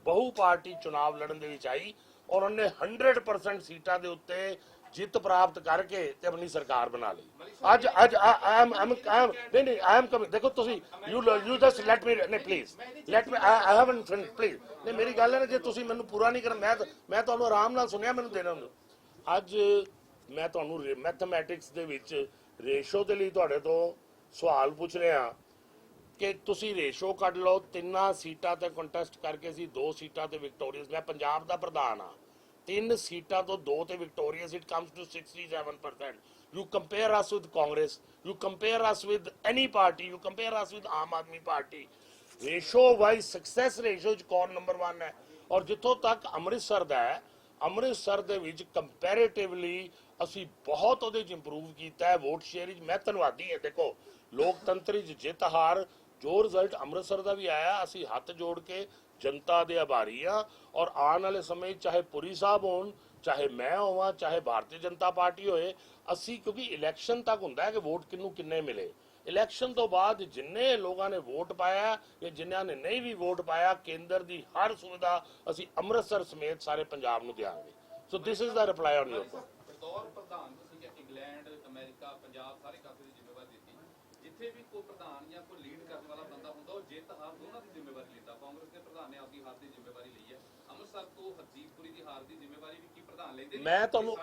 ਬਹੁ ਪਾਰਟੀ ਚੁਣਾਵ ਲੜਨ ਦੇ ਵਿੱਚ ਆਈ ਔਰ ਉਹਨੇ 100% ਸੀਟਾਂ ਦੇ ਉੱਤੇ ਜਿੱਤ ਪ੍ਰਾਪਤ ਕਰਕੇ ਤੇ ਆਪਣੀ ਸਰਕਾਰ ਬਣਾ ਲਈ। ਅੱਜ ਆਈ ਐਮ ਕਮਿੰਗ। ਦੇਖੋ ਤੁਸੀਂ ਯੂ ਜਸਟ ਲੈਟ ਮੀ, ਨਹੀਂ please let me, I haven't finish please. ਨਹੀਂ, ਮੇਰੀ ਗੱਲ ਹੈ ਨਾ, ਜੇ ਤੁਸੀਂ ਮੈਨੂੰ ਪੂਰਾ ਨਹੀਂ ਕਰਨ, ਮੈਂ ਤੁਹਾਨੂੰ ਆਰਾਮ ਨਾਲ ਸੁਣਿਆ, ਮੈਨੂੰ ਦੇਣਾ ਨੂੰ। ਅੱਜ ਮੈਂ ਤੁਹਾਨੂੰ ਮੈਥਮੈਟਿਕਸ ਦੇ ਵਿੱਚ ਰੇਸ਼ੋ ਦੇ ਲਈ ਤੁਹਾਡੇ ਤੋਂ ਸਵਾਲ ਪੁੱਛ ਰਿਹਾ ਕਿ ਤੁਸੀਂ ਰੇਸ਼ੋ ਕੱਢ ਲਓ, 3 ਸੀਟਾਂ ਤੇ ਕੰਟੈਸਟ ਕਰਕੇ ਅਸੀਂ 2 ਸੀਟਾਂ ਤੇ ਵਿਕਟੋਰੀਅਸ। ਮੈਂ ਪੰਜਾਬ ਦਾ ਪ੍ਰਧਾਨ ਆ, 3 ਸੀਟਾਂ ਤੋਂ 2 ਤੇ victorious, it comes to 67%। You compare us with Congress, you compare us with any party, you compare us with Aam Aadmi party. Ratio wise success ratio 'ਚ ਕੌਣ ਨੰਬਰ 1 ਹੈ? ਔਰ ਜਿੱਥੋਂ ਤੱਕ ਅੰਮ੍ਰਿਤਸਰ ਦਾ ਹੈ, ਅੰਮ੍ਰਿਤਸਰ ਦੇ ਵਿੱਚ ਕੰਪੈਰੇਟਿਵਲੀ ਅਸੀਂ ਬਹੁਤ ਉਹਦੇ 'ਚ ਇੰਪਰੂਵ ਕੀਤਾ ਹੈ ਵੋਟ ਸ਼ੇਅਰ 'ਚ। ਮੈਂ ਧੰਨਵਾਦੀ ਹਾਂ। ਦੇਖੋ, ਲੋਕਤੰਤਰ 'ਚ ਜਿੱਤ ਹਾਰ ਜੋ ਰਿਜ਼ਲਟ ਅੰਮ੍ਰਿਤਸਰ ਦਾ ਵੀ ਆਇਆ, ਅਸੀਂ ਹੱਥ ਜੋੜ ਕੇ ਜਨਤਾ ਦੇ ਆਭਾਰੀ ਆ। ਔਰ ਆਉਣ ਵਾਲੇ ਸਮੇਂ ਚਾਹੇ ਪੁਰੀ ਸਾਹਿਬ ਹੋਣ, ਚਾਹੇ ਮੈਂ ਹੋਵਾਂ, ਚਾਹੇ ਭਾਰਤੀ ਜਨਤਾ ਪਾਰਟੀ ਹੋਏ, ਅਸੀਂ, ਕਿਉਂਕਿ ਇਲੈਕਸ਼ਨ ਤੱਕ ਹੁੰਦਾ ਹੈ ਕਿ ਵੋਟ ਕਿਹਨੂੰ ਕਿੰਨੇ ਮਿਲੇ। ਇਲੈਕਸ਼ਨ ਤੋਂ ਬਾਅਦ ਜਿੰਨੇ ਲੋਕਾਂ ਨੇ ਵੋਟ ਪਾਇਆ ਜਾਂ ਜਿਨ੍ਹਾਂ ਨੇ ਨਹੀਂ ਵੀ ਵੋਟ ਪਾਇਆ, ਕੇਂਦਰ ਦੀ ਹਰ ਸੁਵਿਧਾ ਅਸੀਂ ਅੰਮ੍ਰਿਤਸਰ ਸਮੇਤ ਸਾਰੇ ਪੰਜਾਬ ਨੂੰ ਦਿਆਂਗੇ। So this is the reply on your point. ਬਤੌਰ ਪ੍ਰਧਾਨ ਤੁਸੀਂ ਕਿ ਇੰਗਲੈਂਡ, ਅਮਰੀਕਾ, ਪੰਜਾਬ ਸਾਰੇ ਕਾਸੇ ਦੀ ਜ਼ਿੰਮੇਵਾਰੀ ਦਿੱਤੀ। ਜਿੱਥੇ ਵੀ ਕੋਈ ਪ੍ਰਧਾਨ ਜਾਂ ਕੋਈ ਲੀਡ ਕਰਨ ਵਾਲਾ ਬੰਦਾ ਹੁੰਦਾ, ਉਹ ਜਿੱਤ ਹਾਰ ਦੋਨਾਂ ਦੀ ਜ਼ਿੰਮੇਵਾਰੀ ਲੈਂਦਾ। ਕਾਂਗਰਸ ਦੇ ਪ੍ਰਧਾਨ ਨੇ ਆਪਦੀ ਹਾਰ ਦੀ ਜ਼ਿੰਮੇਵਾਰੀ ਲਈ ਹੈ। ਅੰਮ੍ਰਿਤਸਰ ਤੋਂ ਹਰਜੀਤਪੁਰੀ ਦੀ ਹਾਰ ਦੀ ਜ਼ਿੰਮੇਵਾਰੀ ਵੀ ਕੀ ਪ੍ਰਧਾਨ ਲੈਂਦੇ?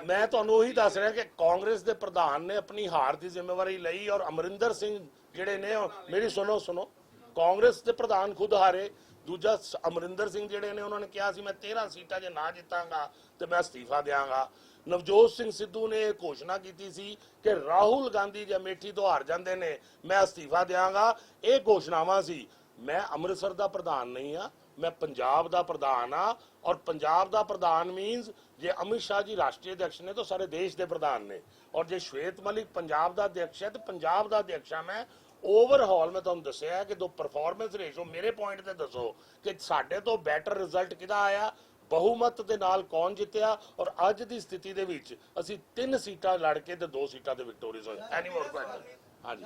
ਮੈਂ ਤੁਹਾਨੂੰ ਉਹੀ ਦੱਸ ਰਿਹਾ ਕਿ ਕਾਂਗਰਸ ਦੇ ਪ੍ਰਧਾਨ ਨੇ ਆਪਣੀ ਹਾਰ ਦੀ ਜ਼ਿੰਮੇਵਾਰੀ ਲਈ ਔਰ ਅਮਰਿੰਦਰ ਸਿੰਘ ਜਿਹੜੇ ਨੇ, ਮੇਰੀ ਸੁਣੋ, ਕਾਂਗਰਸ ਦੇ ਪ੍ਰਧਾਨ ਖੁਦ ਹਾਰੇ। ਦੂਜਾ ਅਮਰਿੰਦਰ ਸਿੰਘ ਜਿਹੜੇ ਨੇ, ਉਹਨਾਂ ਨੇ ਕਿਹਾ ਸੀ ਮੈਂ 13 ਸੀਟਾਂ ਜੇ ਨਾ ਜਿੱਤਾਂਗਾ ਤੇ ਮੈਂ ਅਸਤੀਫਾ ਦਿਆਂਗਾ। ਨਵਜੋਤ ਸਿੰਘ ਸਿੱਧੂ ਨੇ ਇਹ ਘੋਸ਼ਣਾ ਕੀਤੀ ਸੀ ਕਿ ਰਾਹੁਲ ਗਾਂਧੀ ਜੇ ਅਮੇਠੀ ਤੋਂ ਹਾਰ ਜਾਂਦੇ ਨੇ ਮੈਂ ਅਸਤੀਫਾ ਦਿਆਂਗਾ। ਇਹ ਘੋਸ਼ਣਾਵਾਂ ਸੀ। ਮੈਂ ਅੰਮ੍ਰਿਤਸਰ ਦਾ ਪ੍ਰਧਾਨ ਨਹੀਂ ਆ, ਮੈਂ ਪੰਜਾਬ ਦਾ ਪ੍ਰਧਾਨ ਆ। ਔਰ ਪੰਜਾਬ ਦਾ ਪ੍ਰਧਾਨ ਮੀਨਸ ਜੇ ਅਮਿਤ ਸ਼ਾਹ ਜੀ ਰਾਸ਼ਟਰੀ ਅਧਿਕਸ਼ ਨੇ ਤਾਂ ਸਾਰੇ ਦੇਸ਼ ਦੇ ਪ੍ਰਧਾਨ ਨੇ, ਔਰ ਜੇ ਸ਼ਵੇਤ ਮਲਿਕ ਪੰਜਾਬ ਦਾ ਅਧਿਕਸ਼ ਹੈ ਤਾਂ ਪੰਜਾਬ ਦਾ ਅਧਿਕਸ਼ ਆ ਮੈਂ। ਓਵਰਹਾਲ ਮੈਂ ਤੁਹਾਨੂੰ ਦੱਸਿਆ ਕਿ ਦੋ ਪਰਫਾਰਮੈਂਸ ਰੇਸ਼ੋ, ਮੇਰੇ ਪੁਆਇੰਟ ਤੇ ਦੱਸੋ ਕਿ ਸਾਡੇ ਤੋਂ ਬੈਟਰ ਰਿਜ਼ਲਟ ਕਿਹਦਾ ਆਇਆ, ਬਹੁਮਤ ਦੇ ਨਾਲ ਕੌਣ ਜਿੱਤਿਆ। ਔਰ ਅੱਜ ਦੀ ਸਥਿਤੀ ਦੇ ਵਿੱਚ ਅਸੀਂ 3 ਸੀਟਾਂ ਲੜ ਕੇ ਤੇ 2 ਸੀਟਾਂ ਤੇ ਵਿਕਟੋਰੀਅਸ ਹੋਏ। ਐਨੀ ਮੋਰ ਕੁਐਸਚਨ? ਹਾਂਜੀ,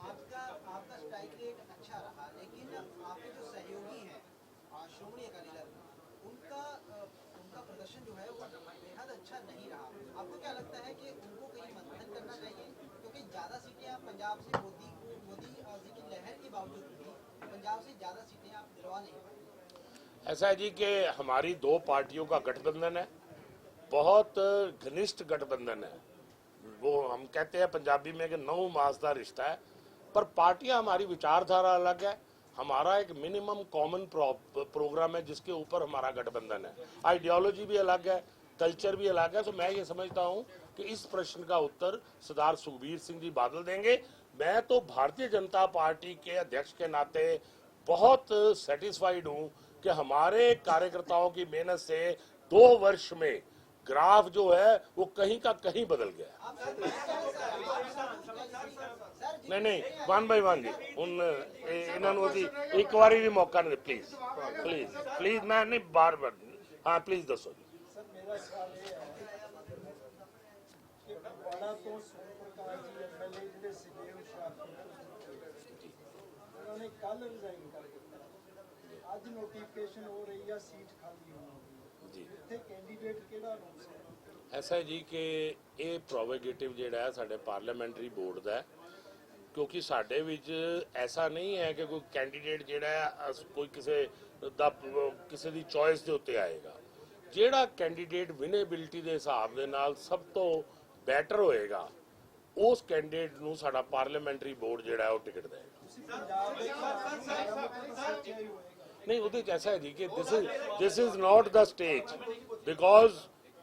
आपका स्ट्राइक रेट अच्छा रहा, लेकिन आपके जो सहयोगी हैं श्रोमणी अकाली दल, उनका प्रदर्शन जो है वो बेहद अच्छा नहीं रहा। आपको क्या लगता है कि उनको कहीं मंथन करना चाहिए? क्योंकि ज़्यादा सीटें आप पंजाब से मोदी जी की लहर के बावजूद भी पंजाब से ज़्यादा सीटें आप दिलवा नहीं। ऐसा है जी कि हमारी 2 पार्टियों का गठबंधन है, बहुत घनिष्ठ गठबंधन है। वो हम कहते हैं पंजाबी में कि 9 मास का रिश्ता है। पर पार्टियां, हमारी विचारधारा अलग है, हमारा एक मिनिमम कॉमन प्रोग्राम है जिसके ऊपर हमारा गठबंधन है। आइडियोलॉजी भी अलग है, कल्चर भी अलग है। तो मैं ये समझता हूं कि इस प्रश्न का उत्तर सरदार सुखबीर सिंह जी बादल देंगे। मैं तो भारतीय जनता पार्टी के अध्यक्ष के नाते बहुत सेटिस्फाइड हूं कि हमारे कार्यकर्ताओं की मेहनत से 2 वर्ष में ग्राफ जो है वो कहीं का कहीं बदल गया। नहीं, 1 by 1 जी। ਹੁਣ ਇਹਨਾਂ ਨੂੰ ਅਸੀਂ ਇੱਕ ਵਾਰੀ ਵੀ ਮੌਕਾ ਨਹੀਂ, ਪਲੀਜ਼ ਮੈਂ ਨਹੀਂ ਬਾਰ-ਬਾਰ। ਹਾਂ, ਪਲੀਜ਼ ਦੱਸੋ ਜੀ। ਸਰ, ਮੇਰਾ ਸਵਾਲ ਇਹ ਹੈ ਕਿ ਵਾੜਾ ਤੋਂ ਸੋਮਪ੍ਰਕਾਸ਼ ਜੀ ਐਮਐਲਏ ਜਿਹੜੇ ਸੀਗੇ ਹੁਸ਼ਿਆਰਪੁਰ ਉਹਨਾਂ ਨੇ ਕੱਲ ਰਿਜ਼ਾਈਨ ਕਰ ਦਿੱਤਾ। ਅੱਜ ਨੋਟੀਫਿਕੇਸ਼ਨ ਹੋ ਰਹੀ ਆ ਸੀਟ ਖਾਲੀ ਹੋਣ ਦੀ। ਇੱਥੇ ਕੈਂਡੀਡੇਟ ਕਿਹੜਾ ਰੂਲ ਹੈ? ਐਸਾ ਹੈ ਜੀ ਕਿ ਇਹ ਪ੍ਰੋਵੋਗੇਟਿਵ ਜਿਹੜਾ ਹੈ ਸਾਡੇ ਪਾਰਲੀਮੈਂਟਰੀ ਬੋਰਡ ਦਾ ਹੈ, ਕਿਉਂਕਿ ਸਾਡੇ ਵਿੱਚ ਐਸਾ ਨਹੀਂ ਹੈ ਕਿ ਕੋਈ ਕੈਂਡੀਡੇਟ ਜਿਹੜਾ ਹੈ ਕੋਈ ਕਿਸੇ ਦੀ ਚੋਇਸ ਦੇ ਉੱਤੇ ਆਏਗਾ। ਜਿਹੜਾ ਕੈਂਡੀਡੇਟ ਵਿਨੇਬਿਲਿਟੀ ਦੇ ਹਿਸਾਬ ਦੇ ਨਾਲ ਸਭ ਤੋਂ ਬੈਟਰ ਹੋਏਗਾ, ਉਸ ਕੈਂਡੀਡੇਟ ਨੂੰ ਸਾਡਾ ਪਾਰਲੀਮੈਂਟਰੀ ਬੋਰਡ ਜਿਹੜਾ ਹੈ ਉਹ ਟਿਕਟ ਦੇਗਾ। ਨਹੀਂ, ਉਹਦੇ 'ਚ ਐਸਾ ਹੈ ਜੀ ਕਿ this is not the stage, because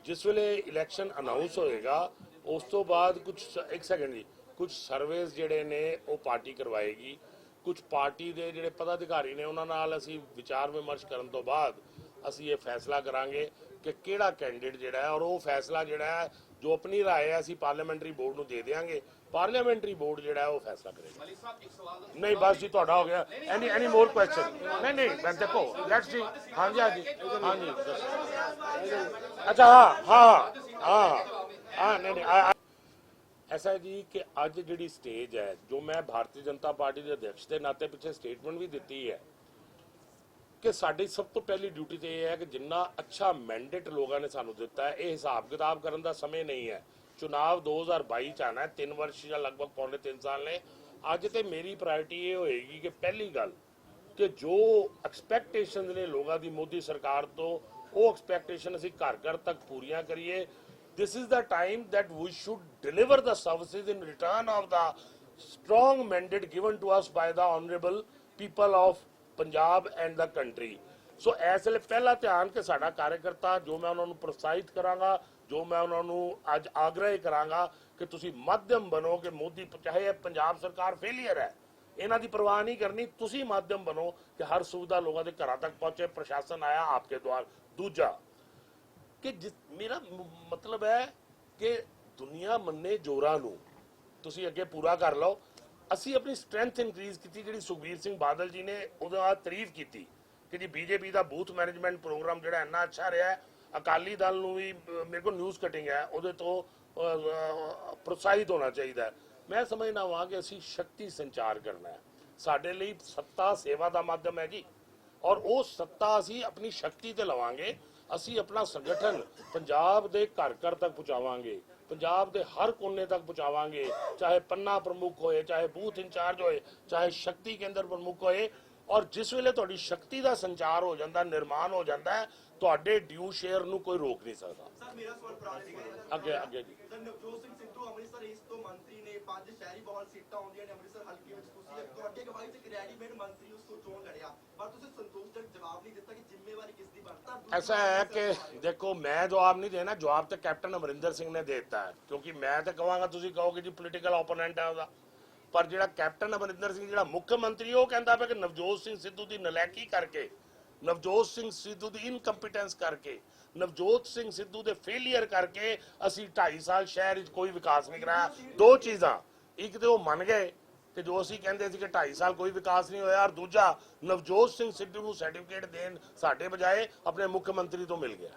ਜਿਸ ਵੇਲੇ ਇਲੈਕਸ਼ਨ ਅਨਾਉਂਸ ਹੋਏਗਾ ਉਸ ਤੋਂ ਬਾਅਦ ਕੁਝ, ਇੱਕ ਸੈਕਿੰਡ ਜੀ, ਕੁਝ ਸਰਵੇਸ ਜਿਹੜੇ ਨੇ ਉਹ ਪਾਰਟੀ ਕਰਵਾਏਗੀ, ਕੁਝ ਪਾਰਟੀ ਦੇ ਜਿਹੜੇ ਪਦਾਧਿਕਾਰੀ ਨੇ ਉਹਨਾਂ ਨਾਲ ਅਸੀਂ ਵਿਚਾਰ ਵਿਮਰਸ਼ ਕਰਨ ਤੋਂ ਬਾਅਦ ਅਸੀਂ ਇਹ ਫੈਸਲਾ ਕਰਾਂਗੇ ਕਿ ਕਿਹੜਾ ਕੈਂਡੀਡੇਟ ਜਿਹੜਾ ਹੈ, ਔਰ ਉਹ ਫੈਸਲਾ ਜਿਹੜਾ ਹੈ ਜੋ ਆਪਣੀ ਰਾਏ ਹੈ ਅਸੀਂ ਪਾਰਲੀਮੈਂਟਰੀ ਬੋਰਡ ਨੂੰ ਦੇ ਦੇਵਾਂਗੇ। ਪਾਰਲੀਮੈਂਟਰੀ ਬੋਰਡ ਜਿਹੜਾ ਹੈ ਉਹ ਫੈਸਲਾ ਕਰੇਗਾ। ਮਲਿਕ ਸਾਹਿਬ ਇੱਕ ਸਵਾਲ ਦਾ ਨਹੀਂ ਬਸ ਜੀ ਤੁਹਾਡਾ ਹੋ ਗਿਆ। ਐਨੀ ਮੋਰ ਕੁਐਸਚਨ? ਨਹੀਂ ਮੈਂ ਦੇਖੋ ਲੈਟਸ ਜੀ। ਹਾਂਜੀ ਅੱਛਾ ਹਾਂ ਨਹੀਂ ऐसा है जी कि अज जी स्टेज है जो मैं भारतीय जनता पार्टी के अध्यक्ष के नाते पिछले स्टेटमेंट भी दी है कि साड़ी सब तो पहली ड्यूटी तो यह है कि जिन्ना अच्छा मैंडेट लोगों ने सानू दिता है, ये हिसाब किताब करने का समय नहीं है। चुनाव 2022 च आना है, 3 वर्ष या लगभग पौने 3 साल ने। अज तो मेरी प्रायोरिटी ये होएगी कि पहली गल कि जो एक्सपैक्टेशन ने लोगों की मोदी सरकार तो वो एक्सपैक्टेशन असीं घर घर तक पूरियां करिए। This is the time that we should deliver the services in return of the strong mandate given to us by the honourable people of Punjab and the country. So ਇਸ ਲਈ ਪਹਿਲਾ ਧਿਆਨ ਕਿ ਸਾਡਾ ਕਾਰਜਕਰਤਾ ਜੋ ਮੈਂ ਉਹਨਾਂ ਨੂੰ ਪ੍ਰੋਤਸਾਹਿਤ ਕਰਾਂਗਾ, ਜੋ ਮੈਂ ਉਹਨਾਂ ਨੂੰ ਅੱਜ ਆਗ੍ਰਹ ਕਰਾਂਗਾ ਕਿ ਤੁਸੀਂ ਮਾਧਿਅਮ ਬਣੋ ਕਿ ਮੋਦੀ ਚਾਹੇ ਪੰਜਾਬ ਸਰਕਾਰ ਫੇਲੀਅਰ ਹੈ ਇਹਨਾਂ ਦੀ ਪਰਵਾਹ ਨਹੀਂ ਕਰਨੀ, ਤੁਸੀਂ ਮਾਧਿਅਮ ਬਣੋ ਕਿ ਹਰ ਸੁਵਿਧਾ ਲੋਕਾਂ ਦੇ ਘਰਾਂ ਤੱਕ ਪਹੁੰਚੇ। ਪ੍ਰਸ਼ਾਸਨ ਆਇਆ ਆਪਕੇ ਦੁਆਰ। ਦੂਜਾ कि मेरा मतलब है कि दुनिया मन्ने जोरा नूं तुसीं अगे पूरा कर लो। असी अपनी स्ट्रेंथ इंक्रीज की जी। सुखबीर सिंह बादल जी ने उहदा तारीफ की कि जी बीजेपी का बूथ मैनेजमेंट प्रोग्राम जिहड़ा इन्ना अच्छा रहा है। अकाली दल नूं भी मेरे को न्यूज़ कटिंग है उहदे तो प्रोत्साहित होना चाहिए। मैं समझना वा कि असी शक्ति संचार करना है। साडे लई सत्ता सेवा का माध्यम है जी, और वो सत्ता असी अपनी शक्ति ते लवांगे। ਅਸੀਂ ਆਪਣਾ ਸੰਗਠਨ ਪੰਜਾਬ ਦੇ ਘਰ ਘਰ ਤੱਕ ਪਹੁੰਚਾਵਾਂਗੇ, ਪੰਜਾਬ ਦੇ ਹਰ ਕੋਨੇ ਤੱਕ ਪਹੁੰਚਾਵਾਂਗੇ, ਚਾਹੇ ਪੰਨਾ ਪ੍ਰਮੁੱਖ ਹੋਏ, ਚਾਹੇ ਬੂਥ ਇੰਚਾਰਜ ਹੋਏ, ਚਾਹੇ ਸ਼ਕਤੀ ਕੇਂਦਰ ਪ੍ਰਮੁੱਖ ਹੋਏ। ਔਰ ਜਿਸ ਵੇਲੇ ਤੁਹਾਡੀ ਸ਼ਕਤੀ ਦਾ ਸੰਚਾਰ ਹੋ ਜਾਂਦਾ, ਨਿਰਮਾਣ ਹੋ ਜਾਂਦਾ ਹੈ, ਤੁਹਾਡੇ ਡਿਊ ਸ਼ੇਅਰ ਨੂੰ ਕੋਈ ਰੋਕ ਨਹੀਂ ਸਕਦਾ। ਸਰ ਮੇਰਾ ਸਵਾਲ ਪ੍ਰਾਂਤ ਸੀਗਾ ਅੱਗੇ ਜੀ। ਨਵਜੋਤ ਸਿੰਘ ਸਿੱਧੂ ਅੰਮ੍ਰਿਤਸਰ ਇਸ ਤੋਂ ਮੰਤਰੀ ਨੇ 5 ਸ਼ਹਿਰੀ ਬਹਾਲ ਸੀਟਾਂ ਆਉਂਦੀਆਂ ਨੇ ਅੰਮ੍ਰਿਤਸਰ ਹਲਕੇ ਵਿੱਚ। ਤੁਸੀਂ ਤੁਹਾਡੇ ਅਗਵਾਈ 'ਚ ਇੱਕ ਰੈਡੀਮੇਡ ਮੰਤਰੀ ਉਸ ਤੋਂ ਚੋਣ ਲੜਿਆ, ਪਰ ਤੁਸੀਂ ਸੰਤੋਸ਼ਜਨਕ ਜਵਾਬ ਨਹੀਂ ਦਿੱਤਾ ਕਿ ਜ਼ਿੰਮੇਵਾਰੀ ਕਿਸ ਦੀ ਬਣਦਾ। ऐसा है कि देखो मैं जवाब नहीं देना, जवाब तो कैप्टन अमरिंदर सिंह ने देता है, क्योंकि मैं तो कहांगा तुसीं कहोगे जी पोलीटिकल ओपोनेंट है उसदा। पर जिहड़ा कैप्टन अमरिंदर सिंह जिहड़ा मुख्य मंत्री वो कहता है कि नवजोत सिंह सिद्धू की नलैकी करके, नवजोत सिंह सिद्धू की इनकंपिटेंस करके, नवजोत सिंह सिद्धू के फेलियर करके असी 2.5 साल शहर कोई विकास नहीं कराया। 2 चीज़ां, एक तो वो मन गए कि जो असी कहते थे कि 2.5 साल कोई विकास नहीं होया, और दूजा नवजोत सिंह सिद्धू को सर्टिफिकेट देन साडे बजाए अपने मुख्यमंत्री तो मिल गया।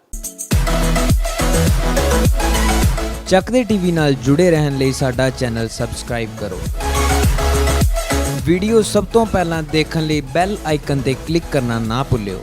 ਚੱਕਦੇ ਟੀਵੀ ਨਾਲ ਜੁੜੇ ਰਹਿਣ ਲਈ ਸਾਡਾ ਚੈਨਲ ਸਬਸਕ੍ਰਾਈਬ ਕਰੋ। ਵੀਡੀਓ ਸਭ ਤੋਂ ਪਹਿਲਾਂ ਦੇਖਣ ਲਈ ਬੈਲ ਆਈਕਨ ਤੇ ਕਲਿੱਕ ਕਰਨਾ ਨਾ ਭੁੱਲਿਓ।